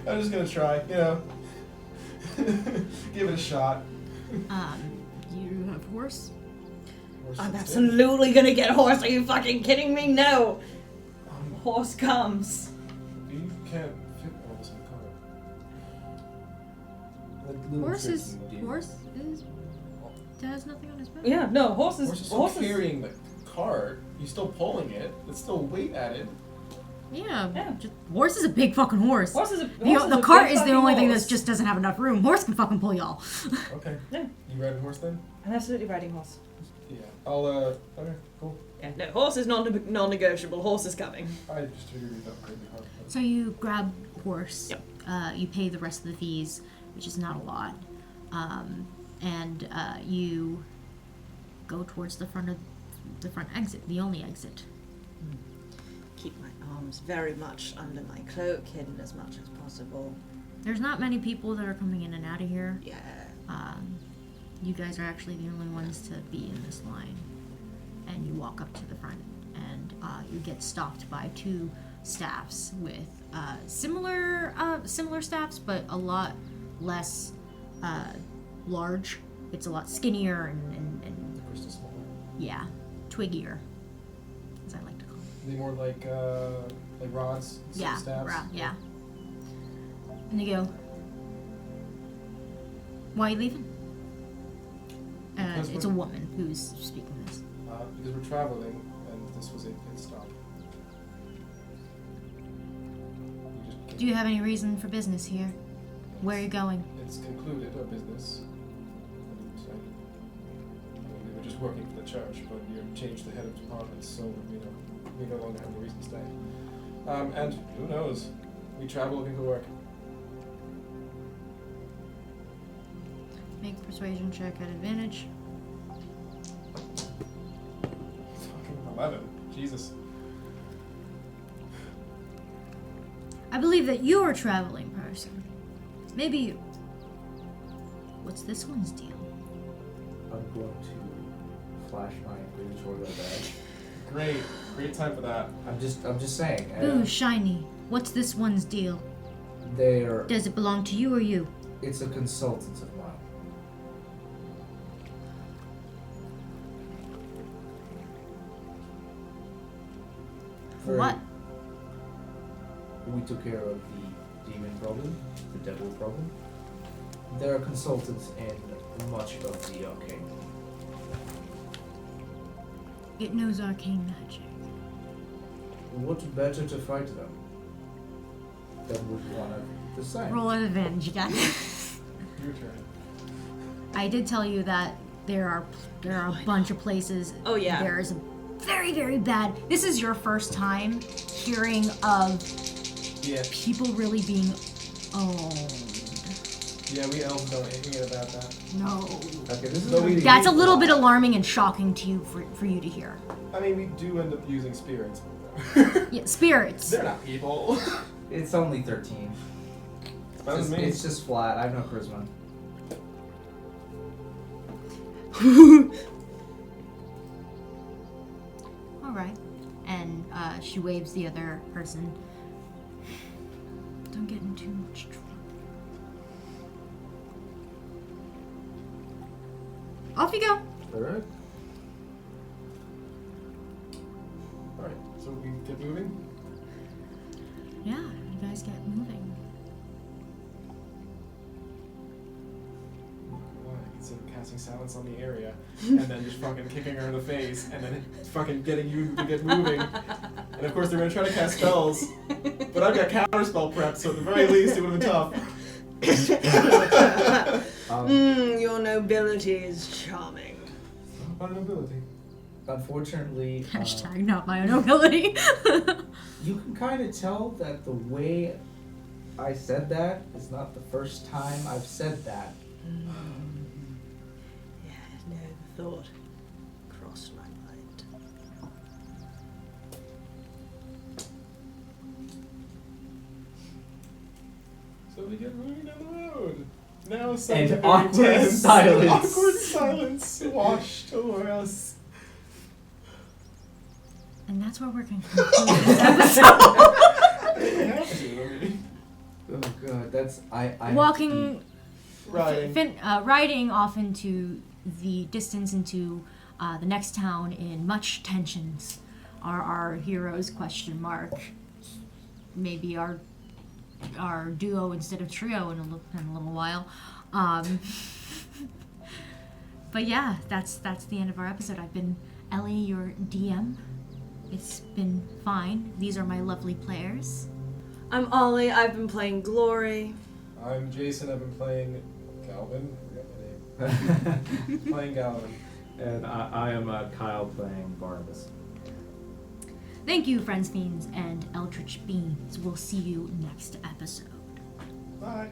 I'm just gonna try, give it a shot. You have a horse? I'm absolutely gonna get a horse. Are you fucking kidding me? No. Horse comes. You can't fit all this in the car. Like little Horse tricks is you do. has nothing on his back. Yeah, no, horses. Horse is still carrying the cart. You're still pulling it. There's still weight added. Yeah. Yeah. Horse is a big fucking horse. The a cart big is the only fucking thing that horse. just doesn't have enough room. Horse can fucking pull y'all. Okay. Yeah. You riding horse then? I'm absolutely riding horse. Yeah. I'll okay, cool. Yeah, no, horse is non-negotiable. Horse is coming. I just figured you'd upgrade the cart. So you grab horse. Yep. You pay the rest of the fees, which is not a lot, and you go towards the front exit, the only exit. Keep my arms very much under my cloak, hidden as much as possible. There's not many people that are coming in and out of here. Yeah. You guys are actually the only ones to be in this line. And you walk up to the front, and you get stopped by two staffs with similar staffs, but a lot less large. It's a lot skinnier and Of course, the smaller. yeah, twiggier, as I like to call it. Are they more like rods? instead of Yeah, stabs? yeah. And they go, "Why are you leaving?" Because It's a we're- woman who's speaking this. Because we're traveling, and this was a pit stop. We just came- Do you have any reason for business here? Where are you going? It's concluded our business. We were just working for the church, but you changed the head of departments, so we no longer have a reason to stay. And who knows? We travel looking for work. Make a persuasion check at advantage. Fucking 11. Jesus. I believe that you're a traveling person. Maybe. What's this one's deal? I'm going to flash my inventory bag. Great time for that. I'm just saying. Ooh, shiny. What's this one's deal? They're. Does it belong to you or you? It's a consultant of mine. For what? We took care of the demon problem, the devil problem. There are consultants in much of the arcane. It knows arcane magic. What better to fight them than with one of the same? Roll an advantage again. Your turn. I did tell you that there are a bunch of places. Oh, yeah. There is a very, very bad. This is your first time hearing of Yeah. people really being owned. Yeah, we elves don't hear about that. No. Okay, this is Though gonna we- be- That's a little bit alarming and shocking to you for you to hear. I mean, we do end up using spirits. Yeah, spirits. They're not people. It's only 13. Sounds me. It's just flat. I have no charisma. All right. And she waves the other person. Don't get in too much trouble. Off you go. Alright. Alright, so we get moving? Yeah, you guys get moving. Why? Instead of casting silence on the area, and then just fucking kicking her in the face, and then fucking getting you to get moving. And of course they're gonna try to cast spells, but I've got counterspell prep, so at the very least it would have been tough. Your nobility is charming. Not an ability. Unfortunately, Hashtag not my own ability. you can kind of tell that the way I said that is not the first time I've said that. Yeah, no, the thought crossed my mind. So we get moving down the road. Now something And very awkward tense. silence. Awkward silence washed over us. And that's where we're going to conclude this episode. They have to, I mean. Oh god, that's I. Walking, Riding. riding off into the distance into the next town in much tensions are our heroes, question mark. Maybe our duo instead of trio in a little while. But yeah, that's the end of our episode. I've been Ellie, your DM. It's been fine. These are my lovely players. I'm Ollie. I've been playing Glory. I'm Jason. I've been playing Galvin. I forgot my name. Playing Galvin. And I am Kyle playing Barnabas. Thank you, Friends, Fiends, and Eldritch Beings. We'll see you next episode. Bye.